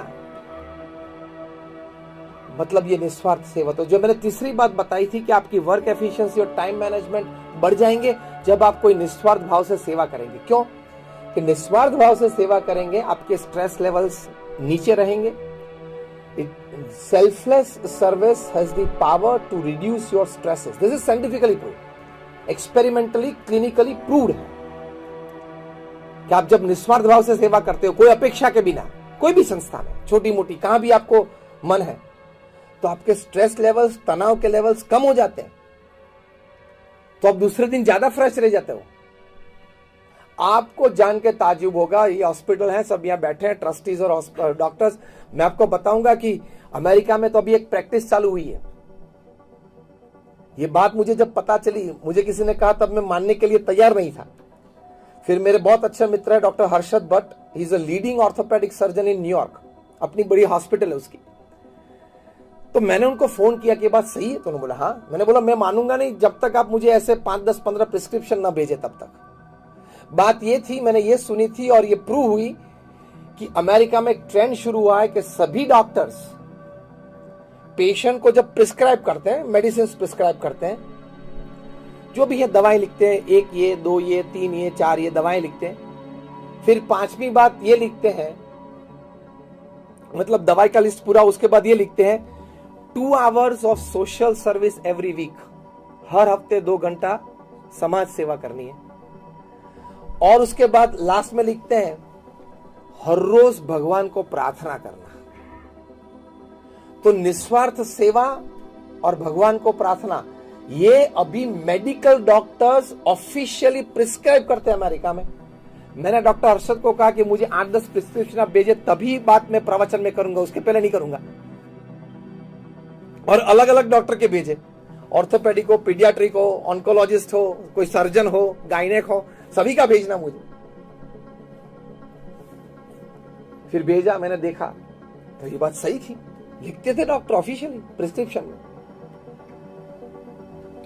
मतलब ये निस्वार्थ सेवा। तो जो मैंने तीसरी बात बताई थी कि आपकी वर्क एफिशिएंसी और टाइम मैनेजमेंट बढ़ जाएंगे जब आप कोई निस्वार्थ भाव से सेवा करेंगे। क्यों? कि निस्वार्थ भाव से सेवा करेंगे, आपके स्ट्रेस लेवल्स नीचे रहेंगे। Selfless service has the power to reduce your stresses. This is scientifically proved, experimentally, clinically proved है कि आप जब निस्वार्थ भाव से सेवा करते हो, कोई अपेक्षा के बिना, कोई भी संस्था में, छोटी मोटी, कहां भी आपको मन है, तो आपके स्ट्रेस लेवल्स, तनाव के लेवल्स कम हो जाते हैं, तो आप दूसरे दिन ज्यादा फ्रेश रह जाते हो। आपको जान के ताज्जुब होगा, ये हॉस्पिटल है, सब यहाँ बैठे हैं, ट्रस्टीज और डॉक्टर्स। मैं आपको बताऊंगा कि अमेरिका में तो अभी एक प्रैक्टिस चालू हुई है। ये बात मुझे जब पता चली, मुझे किसी ने कहा, तब मैं मानने के लिए तैयार नहीं था। फिर मेरे बहुत अच्छे मित्र है doctor Harshad Bhatt, he is a leading orthopaedic surgeon in New York, अपनी बड़ी हॉस्पिटल है उसकी। तो मैंने उनको फोन किया कि ये बात सही है? तो उन्होंने बोला हाँ। मैंने बोला मैं मानूंगा नहीं जब तक आप मुझे ऐसे 5, 10, 15 प्रिस्क्रिप्शन ना भेजे तब तक। बात ये थी, मैंने ये सुनी थी और ये प्रूव हुई कि अमेरिका में एक ट्रेंड शुरू हुआ है कि सभी डॉक्टर्स पेशेंट को जब प्रिस्क्राइब करते हैं, मेडिसिन प्रिस्क्राइब करते हैं, जो भी ये दवाएं लिखते हैं, 1 ये, 2 ये, 3 ये, 4 ये दवाएं लिखते हैं, फिर 5वीं बात ये लिखते हैं, मतलब दवाई का लिस्ट पूरा, उसके बाद ये लिखते हैं 2 hours of social service every week, हर हफ्ते 2 घंटा समाज सेवा करनी है। और उसके बाद लास्ट में लिखते हैं हर रोज भगवान को प्रार्थना करना। तो निस्वार्थ सेवा और भगवान को प्रार्थना, ये अभी मेडिकल डॉक्टर्स ऑफिशियली प्रिस्क्राइब करते हैं अमेरिका में। मैंने डॉक्टर हर्षद को कहा कि मुझे 8-10 प्रिस्क्रिप्शन आप भेजे, तभी बात मैं प्रवचन में करूंगा, उसके पहले नहीं करूंगा। और अलग अलग डॉक्टर के भेजे, ऑर्थोपेडिक हो, पीडियाट्रिक हो, ऑन्कोलॉजिस्ट हो, कोई सर्जन हो, गायनेक हो, सभी का भेजना मुझे। फिर भेजा, मैंने देखा तो ये बात सही थी, लिखते थे डॉक्टर ऑफिशियली प्रिस्क्रिप्शन में,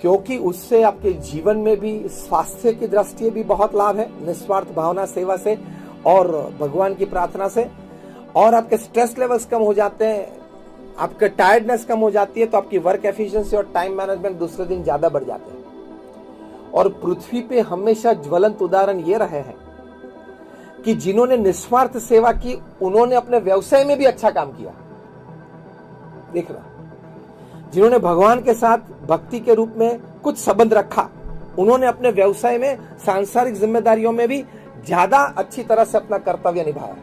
क्योंकि उससे आपके जीवन में भी, स्वास्थ्य की दृष्टि भी बहुत लाभ है निस्वार्थ भावना सेवा से और भगवान की प्रार्थना से। और आपके स्ट्रेस लेवल्स कम हो जाते हैं, आपके टायर्डनेस कम हो जाती है, तो आपकी वर्क एफिशिएंसी और टाइम मैनेजमेंट दूसरे दिन ज्यादा बढ़ जाते हैं। और पृथ्वी पे हमेशा ज्वलंत उदाहरण ये रहे हैं कि जिन्होंने निस्वार्थ सेवा की, उन्होंने अपने व्यवसाय में भी अच्छा काम किया। देखना, जिन्होंने भगवान के साथ भक्ति के रूप में कुछ संबंध रखा, उन्होंने अपने व्यवसाय में, सांसारिक जिम्मेदारियों में भी ज्यादा अच्छी तरह से अपना कर्तव्य निभाया।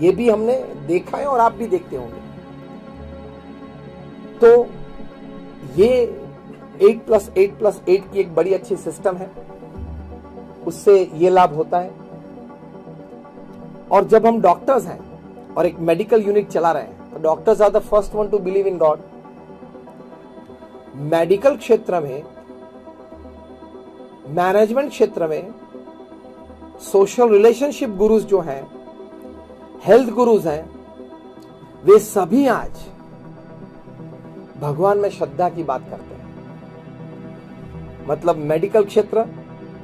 ये भी हमने देखा है और आप भी देखते होंगे। तो ये 8+8+8 की एक बड़ी अच्छी सिस्टम है, उससे ये लाभ होता है। और जब हम डॉक्टर्स हैं और एक मेडिकल यूनिट चला रहे हैं, तो doctors are the first one to believe in God. Medical क्षेत्र में, मैनेजमेंट क्षेत्र में, सोशल रिलेशनशिप गुरुज जो हैं, हेल्थ गुरुज हैं, वे सभी आज भगवान में श्रद्धा की बात करते हैं। मतलब मेडिकल क्षेत्र,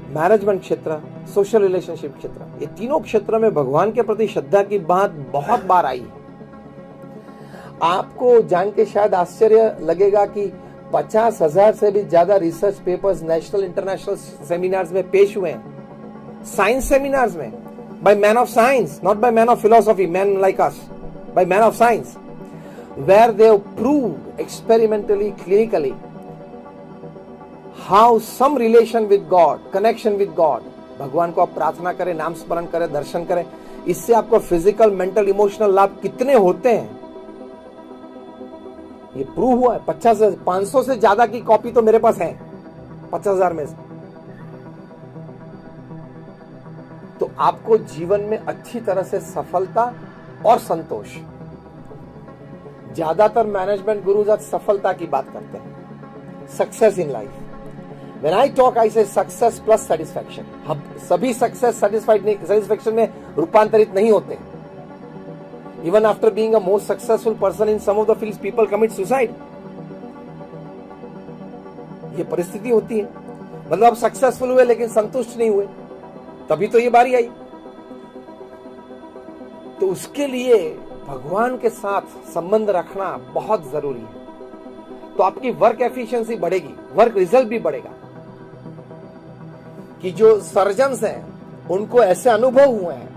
मैनेजमेंट क्षेत्र, सोशल रिलेशनशिप क्षेत्र, ये तीनों क्षेत्रों में भगवान के प्रति श्रद्धा की बात बहुत बार आई है। आपको जान के शायद आश्चर्य लगेगा कि 50,000 से भी ज्यादा research papers national international seminars में पेश हुए हैं, साइंस सेमिनार्स में, by man of science, not by man of philosophy, man like us, by man of science, where they have proved experimentally, clinically, how some relation with God, connection with God, भगवान को आप प्रार्थना करें, नाम स्मरण करें, दर्शन करें, इससे आपको फिजिकल, मेंटल, इमोशनल लाभ कितने होते हैं, ये प्रूव हुआ है। 500 से ज्यादा की कॉपी तो मेरे पास है 50,000 में से। तो आपको जीवन में अच्छी तरह से सफलता और संतोष, ज्यादातर मैनेजमेंट गुरुज आज सफलता की बात करते हैं, success in life. When I talk I से सक्सेस प्लस सेटिस्फैक्शन। हम सभी सक्सेस सेटिस्फाइड नहीं, सेटिस्फैक्शन में रूपांतरित नहीं होते। Even after being a most successful person in some of the fields, people commit suicide. ये परिस्थिति होती है। मतलब आप सक्सेसफुल हुए लेकिन संतुष्ट नहीं हुए, तभी तो ये बारी आई। तो उसके लिए भगवान के साथ संबंध रखना बहुत जरूरी है। तो आपकी वर्क एफिशिएंसी बढ़ेगी, वर्क रिजल्ट भी बढ़ेगा। कि जो सर्जन्स हैं उनको ऐसे अनुभव हुए हैं,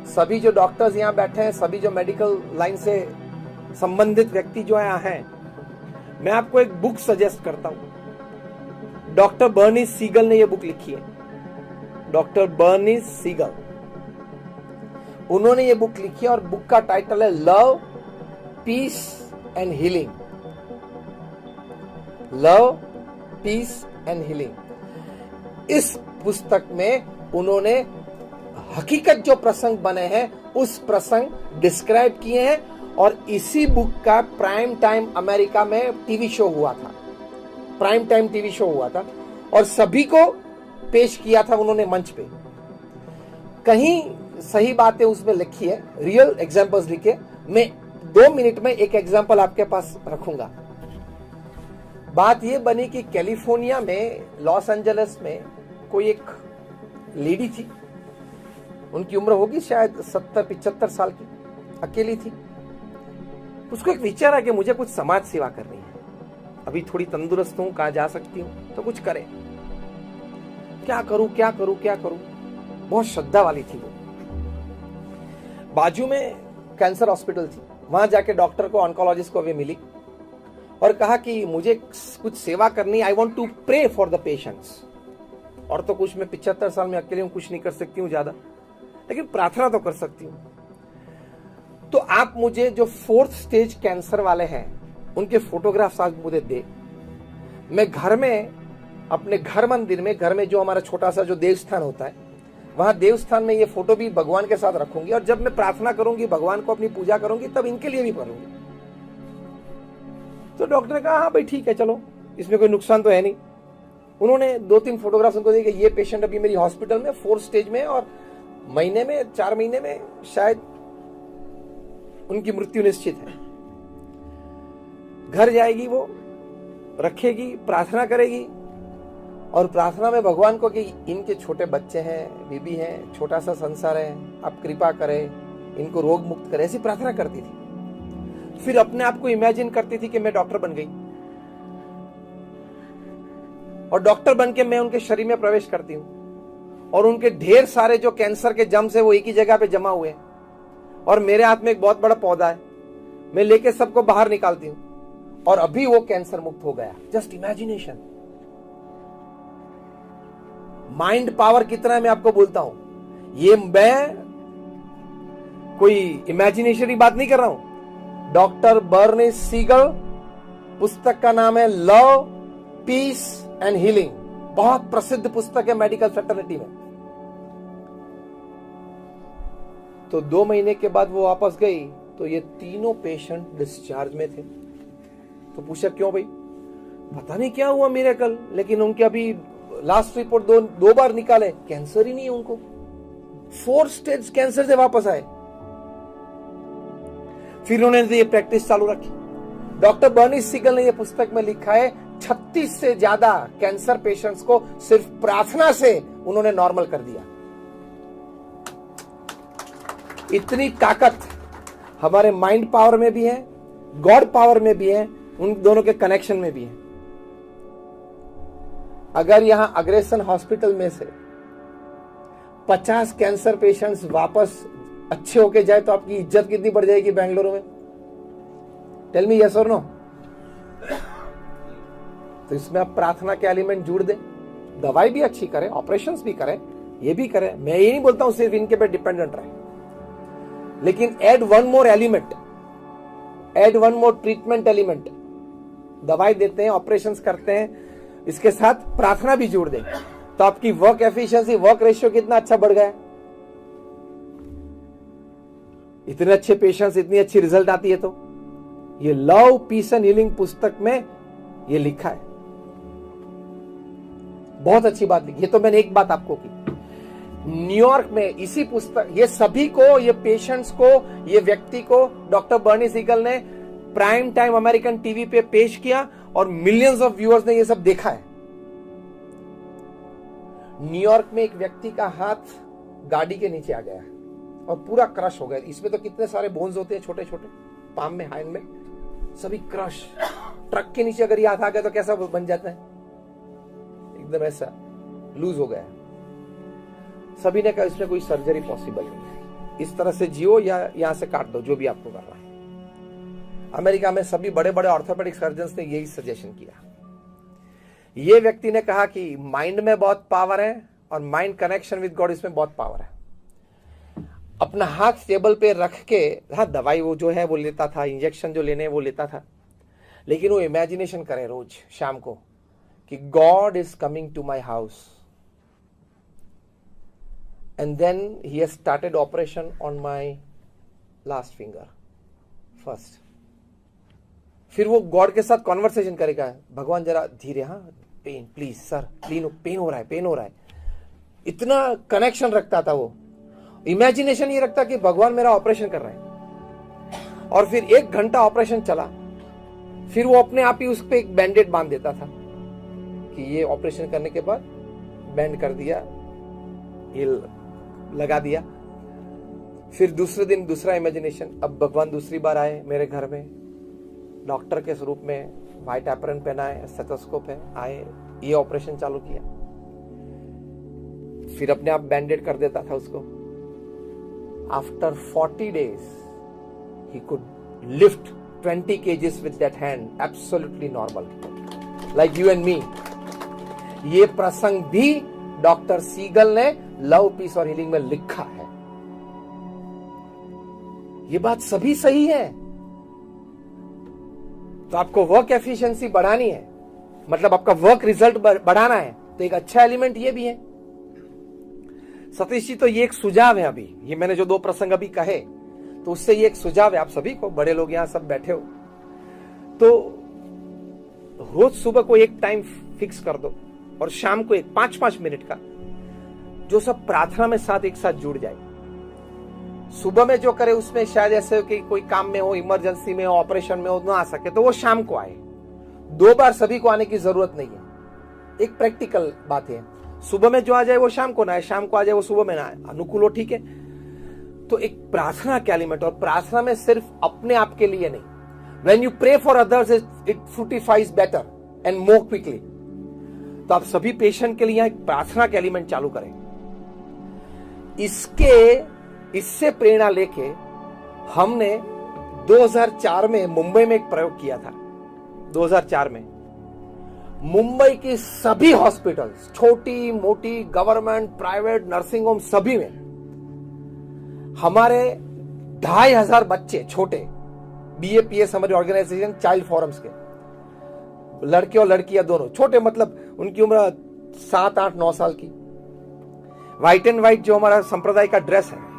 सभी जो डॉक्टर्स यहां बैठे हैं, सभी जो मेडिकल लाइन से संबंधित व्यक्ति जो यहाँ हैं, मैं आपको एक बुक सजेस्ट करता हूं। डॉक्टर बर्नी सीगल ने यह बुक लिखी है। डॉक्टर बर्नी सीगल, उन्होंने ये बुक लिखी है और बुक का टाइटल है love, peace and healing. Love, peace and healing. इस पुस्तक में उन्होंने हकीकत जो प्रसंग बने हैं उस प्रसंग डिस्क्राइब किए हैं और इसी बुक का प्राइम टाइम अमेरिका में टीवी शो हुआ था। प्राइम टाइम टीवी शो हुआ था और सभी को पेश किया था उन्होंने मंच पे। कहीं सही बातें उसमें लिखी है, रियल एग्जांपल्स लिखे। मैं 2 मिनट में एक एग्जांपल आपके पास रखूंगा। बात यह बनी कि कैलिफोर्निया में, लॉस एंजलिस में कोई एक लेडी थी, उनकी उम्र होगी शायद 70-75 साल की, अकेली थी। उसको एक विचार आया कि मुझे कुछ समाज सेवा करनी है, अभी थोड़ी तंदुरुस्त हूं, कहां जा सकती हूं तो कुछ करें, क्या करूं क्या करूं क्या करूं। बहुत श्रद्धा वाली थी वो। बाजू में कैंसर हॉस्पिटल थी, वहां जाके डॉक्टर को, ऑन्कोलॉजिस्ट को वे मिली और कहा कि मुझे कुछ सेवा करनी, I want to pray for the patients. और तो कुछ, मैं 75 साल में अकेले हूं, कुछ नहीं कर सकती हूं ज्यादा, लेकिन प्रार्थना तो कर सकती हूं। तो आप मुझे जो 4th स्टेज कैंसर वाले हैं उनके फोटोग्राफ्स आज मुझे दे, मैं घर में, अपने घर मंदिर में, घर में जो हमारा छोटा सा जो देवस्थान होता है, वहां देवस्थान में ये फोटो भी भगवान के साथ रखूंगी और जब मैं प्रार्थना करूंगी, भगवान को अपनी पूजा करूंगी, तब इनके लिए भी करूंगी। तो डॉक्टर ने कहा हाँ भाई ठीक है, चलो, इसमें कोई नुकसान तो है नहीं। उन्होंने 2-3 फोटोग्राफ्स उनको दिए कि ये पेशेंट अभी मेरी हॉस्पिटल में 4th स्टेज में और महीने में, 4 महीने में शायद उनकी मृत्यु निश्चित है। घर जाएगी, वो रखेगी, प्रार्थना करेगी और प्रार्थना में भगवान को कि इनके छोटे बच्चे हैं, बीबी हैं, छोटा सा संसार है, आप कृपा करें, इनको रोग मुक्त करें, ऐसी प्रार्थना करती थी। फिर अपने आप को इमेजिन करती थी कि मैं डॉक्टर बन गई और डॉक्टर बन के मैं उनके शरीर में प्रवेश करती हूं और उनके ढेर सारे जो कैंसर के जम्स है वो एक ही जगह पे जमा हुए हैं और मेरे हाथ में एक बहुत बड़ा पौधा है, मैं लेके सबको बाहर निकालती हूं और अभी वो कैंसर मुक्त हो गया। Just imagination. माइंड पावर कितना है मैं आपको बोलता हूं, ये मैं कोई इमेजिनेशन की बात नहीं कर रहा हूं। डॉक्टर बर्नी सीगल, पुस्तक का नाम है लव, पीस एंड हीलिंग। बहुत प्रसिद्ध पुस्तक है मेडिकल फ्रेटर्निटी में। तो 2 महीने के बाद वो वापस गई तो ये तीनों पेशेंट डिस्चार्ज में थे। तो पूछा क्यों भाई, पता नहीं क्या हुआ मिरेकल, लेकिन उनके अभी लास्ट रिपोर्ट 2 बार निकाले, कैंसर ही नहीं है उनको। 4th स्टेज कैंसर से वापस आए। फिर उन्होंने ये प्रैक्टिस चालू रखी। डॉक्टर बर्नी सीगल ने ये पुस्तक में लिखा है 36 से ज्यादा कैंसर पेशेंट्स को सिर्फ प्रार्थना से उन्होंने नॉर्मल कर दिया। इतनी ताकत हमारे माइंड पावर में भी है, गॉड पावर में भी है, उन दोनों के कनेक्शन में भी है। अगर यहां अग्रेसन हॉस्पिटल में से 50 कैंसर पेशेंट्स वापस अच्छे होके जाए तो आपकी इज्जत कितनी बढ़ जाएगी बेंगलुरु में? टेल मी यस और नो। तो इसमें आप प्रार्थना के एलिमेंट जोड़ दें, दवाई भी अच्छी करें, ऑपरेशंस भी करें, ये भी करें। मैं ये नहीं बोलता हूं सिर्फ इनके पे डिपेंडेंट रहे, लेकिन add one more element, add one more treatment element. दवाई देते हैं, ऑपरेशंस करते हैं, इसके साथ प्रार्थना भी जोड़ दें तो आपकी वर्क एफिशिएंसी, वर्क रेशियो कितना अच्छा बढ़ गया। इतने अच्छे पेशेंट्स, इतनी अच्छी रिजल्ट आती है। तो ये लव, पीस एंड हीलिंग पुस्तक में ये लिखा है। बहुत अच्छी बात लिखी। ये तो मैंने एक बात आपको की। न्यूयॉर्क में इसी पुस्तक, ये सभी को, ये पेशेंट्स को, ये व्यक्ति को डॉक्टर बर्नी सीगल ने प्राइम टाइम अमेरिकन टीवी पे पेश किया और मिलियंस ऑफ व्यूअर्स ने ये सब देखा है। न्यूयॉर्क में एक व्यक्ति का हाथ गाड़ी के नीचे आ गया और पूरा क्रश हो गया। इसमें तो कितने सारे बोन्स होते हैं छोटे छोटे, पाम में, हैंड में, सभी क्रश। ट्रक के नीचे अगर ये हाथ आ गया तो कैसा बन जाता है, एकदम ऐसा लूज हो गया। सभी ने कहा इसमें कोई सर्जरी पॉसिबल नहीं है, इस तरह से जियो या यहां से काट दो, जो भी आपको करना है। अमेरिका में सभी बड़े बड़े ऑर्थोपेडिक सर्जन्स ने यही सजेशन किया। ये व्यक्ति ने कहा कि माइंड में बहुत पावर है और माइंड कनेक्शन विद गॉड, इसमें बहुत पावर है। अपना हाथ टेबल पे रख के, हाँ दवाई वो जो है वो लेता था, इंजेक्शन जो लेने वो लेता था, लेकिन वो इमेजिनेशन करे रोज शाम को कि God is coming to my house. And then he has started operation on my last finger first. फिर वो गॉड के साथ कॉन्वर्सेशन करेगा, भगवान जरा धीरे, हाँ पेन प्लीज सर, पेन हो रहा है, पेन हो रहा है। इतना कनेक्शन रखता था वो, इमेजिनेशन ये रखता कि भगवान मेरा ऑपरेशन कर रहा है। और फिर 1 घंटा ऑपरेशन चला, फिर वो अपने आप ही उस पर एक बैंडेड बांध देता था कि ये ऑपरेशन करने के बाद बैंड कर दिया, ये लगा दिया। फिर दूसरे दिन दूसरा इमेजिनेशन, अब भगवान दूसरी बार आए मेरे घर में, डॉक्टर के स्वरूप में, व्हाइट एप्रन पहनाए, स्टेथोस्कोप है, आए, ये ऑपरेशन चालू किया। फिर अपने आप बैंडेड कर देता था उसको। After 40 days he could lift 20 kgs with that hand, absolutely normal, like you and me. ये प्रसंग भी डॉक्टर सीगल ने लव, पीस और हीलिंग में लिखा है। ये बात सभी सही है। तो आपको वर्क एफिशिएंसी बढ़ानी है, मतलब आपका वर्क रिजल्ट बढ़ाना है, तो एक अच्छा एलिमेंट ये भी है। सतीश जी, तो ये एक सुझाव है। अभी ये मैंने जो 2 प्रसंग अभी कहे, तो उससे ये एक सुझाव है आप सभी को, बड़े लोग यहां सब बैठे हो, तो रोज सुबह को एक टाइम फिक्स कर दो और शाम को एक 5-5 मिनट का, जो सब प्रार्थना में साथ एक साथ जुड़ जाए। सुबह में जो करे उसमें शायद ऐसे कि कोई काम में हो, इमरजेंसी में हो, ऑपरेशन में हो, ना आ सके तो वो शाम को आए। 2 बार सभी को आने की जरूरत नहीं है। एक प्रैक्टिकल बात है, सुबह में जो आ जाए वो शाम को ना आए, शाम को आ जाए वो सुबह में ना आए, अनुकूल हो, ठीक है। तो एक प्रार्थना का एलिमेंट, और प्रार्थना में सिर्फ अपने आप के लिए नहीं, when you pray for others it fructifies better and more quickly. तो आप सभी पेशेंट के लिए एक प्रार्थना का एलिमेंट चालू करें। इससे प्रेरणा लेके हमने 2004 में मुंबई में एक प्रयोग किया था। 2004 में मुंबई की सभी हॉस्पिटल्स, छोटी मोटी, गवर्नमेंट, प्राइवेट, नर्सिंग होम, सभी में हमारे 2500 बच्चे, छोटे, BAPS हमारी ऑर्गेनाइजेशन चाइल्ड फोरम्स के, लड़के और लड़कियां दोनों, छोटे मतलब उनकी उम्र 7, 8, 9 साल की, व्हाइट एंड व्हाइट जो हमारा संप्रदाय का ड्रेस है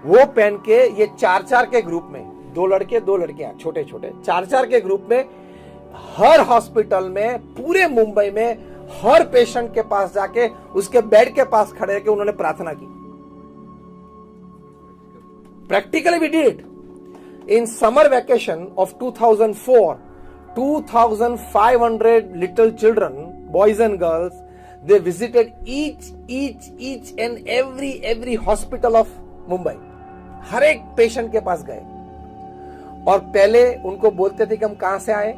वो पहन के, ये 4-4 के ग्रुप में, 2 लड़के 2 लड़कियां, छोटे छोटे 4-4 के ग्रुप में, हर हॉस्पिटल में, पूरे मुंबई में, हर पेशेंट के पास जाके उसके बेड के पास खड़े रहकर उन्होंने प्रार्थना की। Practically we did. In summer vacation of 2004, 2,500 little children, boys and girls, they visited each and every hospital of Mumbai. हर एक पेशेंट के पास गए और पहले उनको बोलते थे कि हम कहां से आए,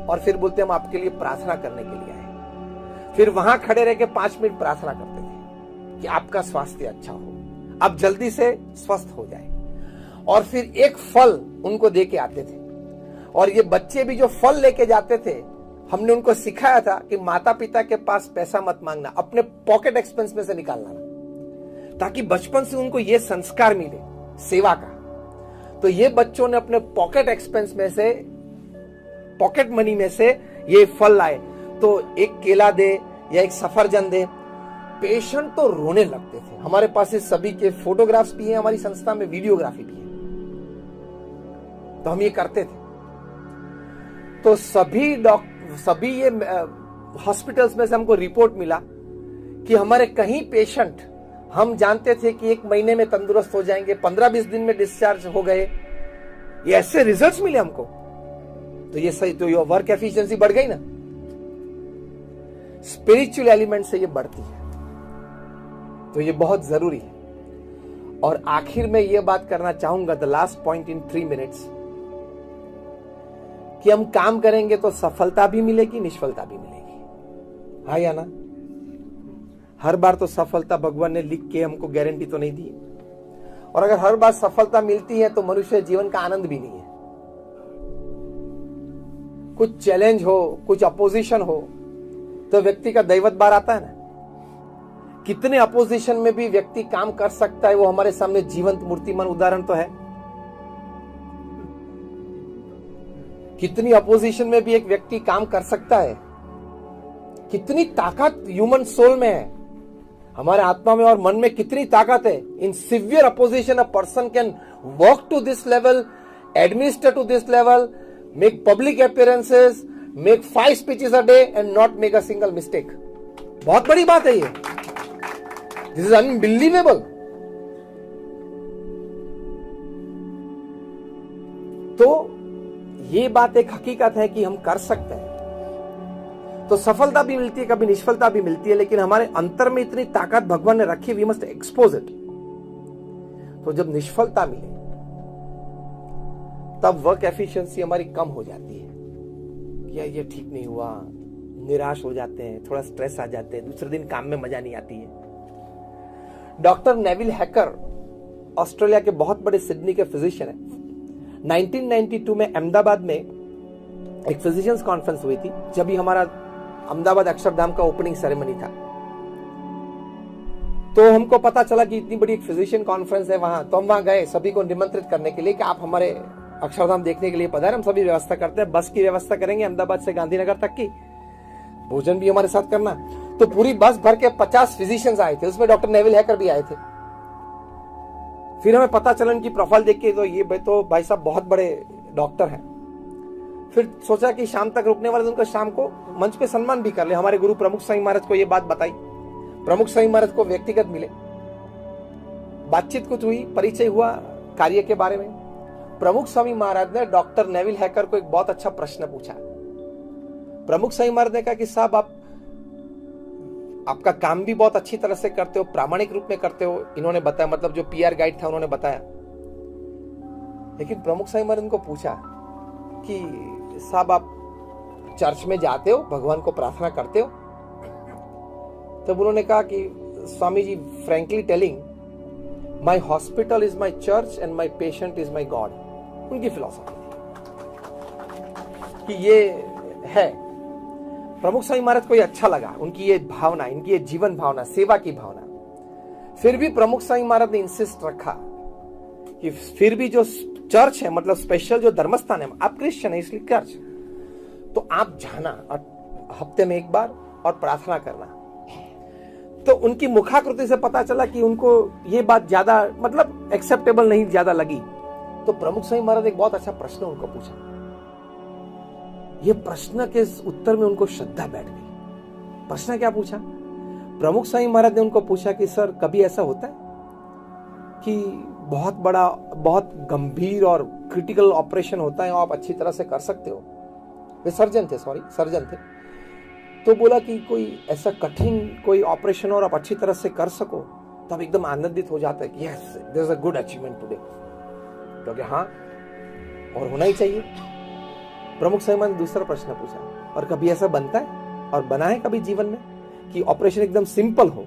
और फिर बोलते हम आपके लिए प्रार्थना करने के लिए आए। फिर वहां खड़े रह के 5 मिनट प्रार्थना करते थे कि आपका स्वास्थ्य अच्छा हो, आप जल्दी से स्वस्थ हो जाए, और फिर एक फल उनको दे के आते थे। और ये बच्चे भी जो फल लेके जाते थे, हमने उनको सिखाया था कि माता पिता के पास पैसा मत मांगना, अपने पॉकेट एक्सपेंस में से निकालना, ताकि बचपन से उनको ये संस्कार मिले सेवा का। तो ये बच्चों ने अपने पॉकेट एक्सपेंस में से, पॉकेट मनी में से ये फल लाए, तो एक केला दे या एक सफरजन दे, पेशेंट तो रोने लगते थे। हमारे पास इस सभी के फोटोग्राफ्स भी हैं, हमारी संस्था में वीडियोग्राफी भी है, तो हम ये करते थे। तो सभी ये हॉस्पिटल्स में से हमको रिपोर्ट मिला कि हमारे कहीं पेशेंट हम जानते थे कि 1 महीने में तंदुरुस्त हो जाएंगे, 15-20 दिन में डिस्चार्ज हो गए, ये ऐसे रिजल्ट्स मिले हमको, तो ये सही, तो ये वर्क एफिशिएंसी बढ़ गई ना। स्पिरिचुअल एलिमेंट से ये बढ़ती है, तो ये बहुत जरूरी है। और आखिर में ये बात करना चाहूंगा, the last point in 3 minutes, कि हम काम करेंगे तो सफलता भी मिलेगी, निष्फलता भी मिलेगी, हाँ या ना। हर बार तो सफलता भगवान ने लिख के हमको गारंटी तो नहीं दी, और अगर हर बार सफलता मिलती है तो मनुष्य जीवन का आनंद भी नहीं है। कुछ चैलेंज हो, कुछ अपोजिशन हो, तो व्यक्ति का दैवत बार आता है ना। कितने अपोजिशन में भी व्यक्ति काम कर सकता है, वो हमारे सामने जीवंत मूर्तिमान उदाहरण तो है। कितनी अपोजिशन में भी एक व्यक्ति काम कर सकता है। कितनी ताकत ह्यूमन सोल में है, हमारे आत्मा में और मन में कितनी ताकत है। In severe opposition a person can walk to this level, administer to this level, make public appearances, make 5 speeches a day and not make a single mistake. बहुत बड़ी बात है ये, दिस इज अनबिलीवेबल। तो ये बात एक हकीकत है कि हम कर सकते हैं। तो सफलता भी मिलती है, कभी निष्फलता भी मिलती है, लेकिन हमारे अंतर में इतनी ताकत भगवान ने रखी, वी मस्ट एक्सपोज इट। तो जब निष्फलता मिले तब वर्क एफिशिएंसी हमारी कम हो जाती है, कि ये ठीक नहीं हुआ, निराश हो जाते हैं, थोड़ा स्ट्रेस आ जाते हैं, दूसरे दिन काम में मजा नहीं आती है। डॉक्टर नेविल हैकर ऑस्ट्रेलिया के बहुत बड़े सिडनी के फिजिशियन है। 1992 में अहमदाबाद में एक फिजिशियंस कॉन्फ्रेंस हुई थी, जब भी हमारा अहमदाबाद अक्षरधाम का ओपनिंग सेरेमनी था। तो हमको पता चला कि इतनी बड़ी एक फिजिशियन कॉन्फ्रेंस है वहां, तो हम वहां गए सभी को निमंत्रित करने के लिए कि आप हमारे अक्षरधाम देखने के लिए पधारें। हम सभी व्यवस्था करते हैं, बस की व्यवस्था करेंगे अहमदाबाद से गांधीनगर तक की, भोजन भी हमारे साथ करना। तो पूरी बस भर के 50 फिजिशियंस आए थे, उसमें डॉक्टर नेविल हैकर भी आए थे। फिर हमें पता चला उनकी प्रोफाइल देख के, तो ये भाई साहब बहुत बड़े डॉक्टर हैं। फिर सोचा कि शाम तक रुकने वाले, उनका शाम को मंच पे सम्मान भी कर ले। हमारे गुरु प्रमुख स्वामी महाराज को ये बात बताई, प्रमुख स्वामी महाराज को व्यक्तिगत मिले, बातचीत कुछ हुई, परिचय हुआ कार्य के बारे में। प्रमुख स्वामी महाराज ने डॉक्टर नेविल हैकर को एक बहुत अच्छा प्रश्न पूछा। प्रमुख स्वामी महाराज ने कहा कि साहब आपका काम भी बहुत अच्छी तरह से करते हो, प्रामाणिक रूप में करते हो। इन्होंने बताया, मतलब जो पीआर गाइड था उन्होंने बताया। लेकिन प्रमुख स्वामी महाराज को पूछा कि साहब आप चर्च में जाते हो, भगवान को प्रार्थना करते हो? तब उन्होंने कहा कि Swami ji, frankly telling, my hospital is my church and my patient is my god. उनकी फिलॉसफी कि ये है। प्रमुख स्वामी महाराज को ये अच्छा लगा, उनकी ये भावना, इनकी ये जीवन भावना, सेवा की भावना। फिर भी प्रमुख स्वामी महाराज ने इंसिस्ट रखा कि फिर भी जो चर्च है, मतलब स्पेशल जो धर्मस्थान है, आप क्रिश्चियन है इसलिए चर्च, तो आप जाना हफ्ते में एक बार और प्रार्थना करना। तो उनकी मुखाकृति से पता चला कि उनको ये बात ज्यादा, मतलब एक्सेप्टेबल नहीं ज्यादा लगी। तो प्रमुख स्वामी महाराज एक बहुत अच्छा प्रश्न उनको पूछा। ये प्रश्न के उत्तर में उनको श्रद्धा बैठ गई। प्रश्न क्या पूछा? प्रमुख स्वामी महाराज ने उनको पूछा कि सर, कभी ऐसा होता है कि बहुत बड़ा, बहुत गंभीर और क्रिटिकल ऑपरेशन होता है, आप अच्छी तरह से कर सकते हो? वे सर्जन थे। तो बोला कि कोई ऐसा कठिन कोई ऑपरेशन और आप अच्छी तरह से कर सको तो आप एकदम आनंदित हो जाता है कि yes, there is a good achievement today. तो हाँ, और होना ही चाहिए। प्रमुख स्वामी महाराज ने दूसरा प्रश्न पूछा, और कभी ऐसा बनता है और बना है कभी जीवन में कि ऑपरेशन एकदम सिंपल हो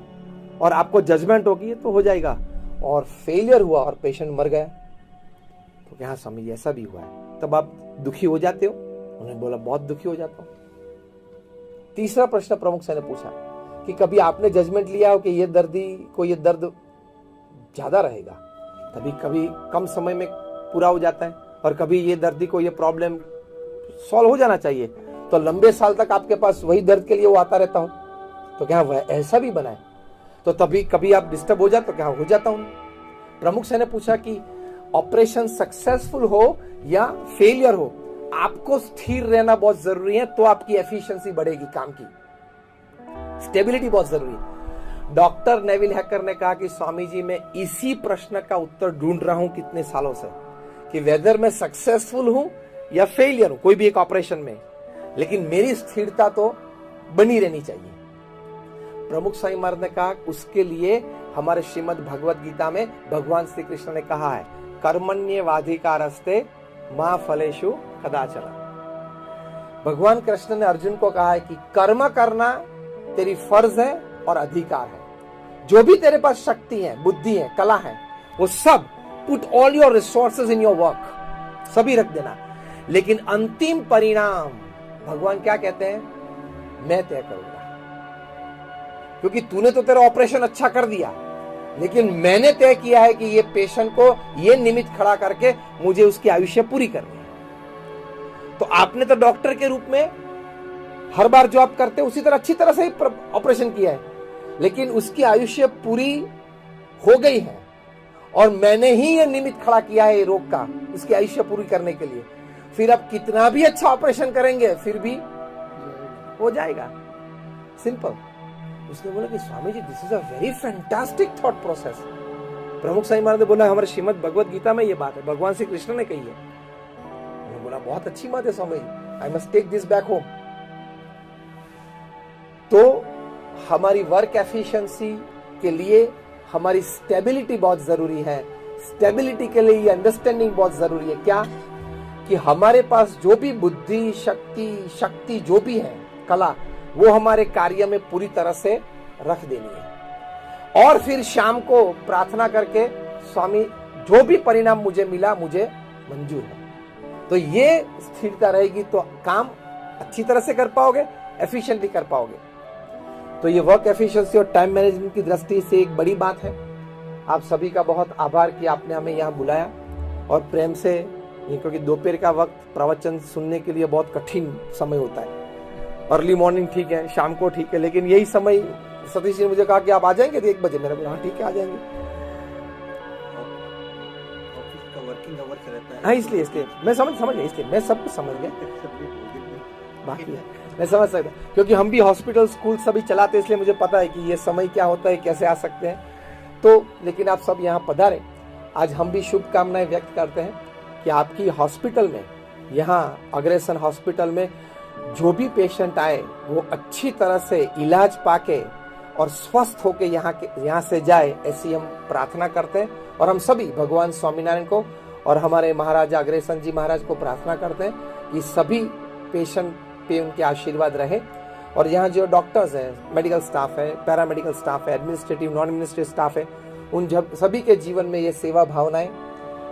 और आपको जजमेंट होगी तो हो जाएगा, और फेलियर हुआ और पेशेंट मर गया? तो क्या स्वामी जी ऐसा भी हुआ है? तब आप दुखी हो जाते हो? उन्होंने बोला बहुत दुखी हो जाता हूं। तीसरा प्रश्न प्रमुख स्वामी ने पूछा कि कभी आपने जजमेंट लिया हो कि ये दर्दी को ये दर्द ज्यादा रहेगा, कभी कभी कम समय में पूरा हो जाता है, और कभी ये दर्दी को ये प्रॉब्लम सॉल्व हो जाना चाहिए, तो लंबे साल तक आपके पास वही दर्द के लिए वो आता रहता हो? तो क्या वह ऐसा भी बना है? तो तभी कभी आप डिस्टर्ब हो जाते, तो क्या हो जाता हूं? प्रमुख स्वामी ने पूछा कि ऑपरेशन सक्सेसफुल हो या फेलियर हो, आपको स्थिर रहना बहुत जरूरी है, तो आपकी एफिशिएंसी बढ़ेगी, काम की स्टेबिलिटी बहुत जरूरी है। डॉक्टर नेविल हैकर ने कहा कि स्वामी जी मैं इसी प्रश्न का उत्तर ढूंढ रहा हूं कितने सालों से, कि वेदर मैं सक्सेसफुल हूं या फेलियर हूं कोई भी एक ऑपरेशन में, लेकिन मेरी स्थिरता तो बनी रहनी चाहिए। प्रमुख स्वामी महाराज ने कहा उसके लिए हमारे श्रीमद् भगवत गीता में भगवान श्री कृष्ण ने कहा है, कर्मण्येवाधिकारस्ते मा फलेषु कदाचन। भगवान कृष्ण ने अर्जुन को कहा है कि कर्म करना तेरी फर्ज है और अधिकार है। जो भी तेरे पास शक्ति है, बुद्धि है, कला है, वो सब put all your resources in your work, सभी रख देना, लेकिन अंतिम परिणाम भगवान क्या कहते हैं, मैं तय करूंगा। क्योंकि तूने तो तेरा ऑपरेशन अच्छा कर दिया, लेकिन मैंने तय किया है कि ये पेशेंट को ये निमित्त खड़ा करके मुझे उसकी आयुष्य पूरी करनी है। तो आपने तो डॉक्टर के रूप में हर बार जो आप करते हैं उसी तरह अच्छी तरह से ही ऑपरेशन किया है, लेकिन उसकी आयुष्य पूरी हो गई है और मैंने ही ये निमित्त खड़ा किया है रोग का उसकी आयुष्य पूरी करने के लिए। फिर आप कितना भी अच्छा ऑपरेशन करेंगे फिर भी हो जाएगा, सिंपल। उसने बोला कि Swami ji this is a very fantastic thought process. Pramukh Swami महाराज ने बोला हमारे श्रीमद् भगवत गीता में ये बात है, भगवान श्री कृष्ण ने कही है। मैंने बोला बहुत अच्छी बात है Swami ji, I must take this back home. तो हमारी वर्क एफिशिएंसी के लिए हमारी स्टेबिलिटी बहुत जरूरी है। स्टेबिलिटी के लिए ये अंडरस्टैंडिंग बहुत जरूरी है, क्या कि हमारे पास जो भी बुद्धि शक्ति जो भी है, कला, वो हमारे कार्य में पूरी तरह से रख देनी है और फिर शाम को प्रार्थना करके स्वामी जो भी परिणाम मुझे मिला मुझे मंजूर है। तो ये स्थिरता रहेगी तो काम अच्छी तरह से कर पाओगे, एफिशिएंटली कर पाओगे। तो ये वर्क एफिशिएंसी और टाइम मैनेजमेंट की दृष्टि से एक बड़ी बात है। आप सभी का बहुत आभार कि आपने हमें यहाँ बुलाया और प्रेम से, क्योंकि दोपहर का वक्त प्रवचन सुनने के लिए बहुत कठिन समय होता है। अर्ली मॉर्निंग ठीक है, शाम को ठीक है, लेकिन यही समय सतीश जी ने मुझे कहा कि आप आ जाएंगे 1 बजे। मैंने बोला हाँ ठीक है आ जाएंगे। ऑफिस का वर्किंग आवर्स रहता है। हाँ इसलिए मैं समझ गया, इसलिए मैं सब कुछ समझ गया, बाकी मैं समझ सकता, क्योंकि हम भी हॉस्पिटल स्कूल सभी चलाते हैं, इसलिए मुझे पता है कि ये समय क्या होता है, कैसे आ सकते हैं। तो लेकिन आप सब यहाँ पधारे, आज हम भी शुभकामनाएं व्यक्त करते हैं कि आपकी हॉस्पिटल में, यहाँ अग्रेसन हॉस्पिटल में जो भी पेशेंट आए वो अच्छी तरह से इलाज पाके और स्वस्थ होके यहाँ से जाए, ऐसी हम प्रार्थना करते हैं। और हम सभी भगवान स्वामीनारायण को और हमारे महाराजा अग्रेसन जी महाराज को प्रार्थना करते हैं कि सभी पेशेंट पे उनके आशीर्वाद रहे। और यहाँ जो डॉक्टर्स हैं, मेडिकल स्टाफ है, पैरामेडिकल स्टाफ है, एडमिनिस्ट्रेटिव नॉन एडमिनिस्ट्रेटिव स्टाफ है, उन सभी के जीवन में ये सेवा भावनाएं,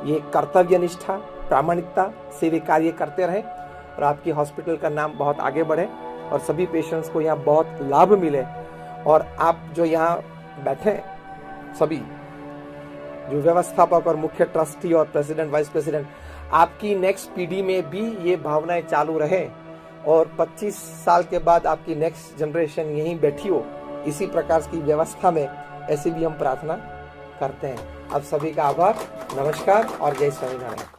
ये कर्तव्य निष्ठा, प्रामाणिकता से वे कार्य करते रहे और आपकी हॉस्पिटल का नाम बहुत आगे बढ़े और सभी पेशेंट्स को यहाँ बहुत लाभ मिले। और आप जो यहाँ बैठे सभी जो व्यवस्थापक और मुख्य ट्रस्टी और प्रेसिडेंट, वाइस प्रेसिडेंट, आपकी नेक्स्ट पीढ़ी में भी ये भावनाएं चालू रहे और 25 साल के बाद आपकी नेक्स्ट जनरेशन यहीं बैठी हो, इसी प्रकार की व्यवस्था में, ऐसी भी हम प्रार्थना करते हैं। आप सभी का आभार, नमस्कार और जय स्वामीनारायण।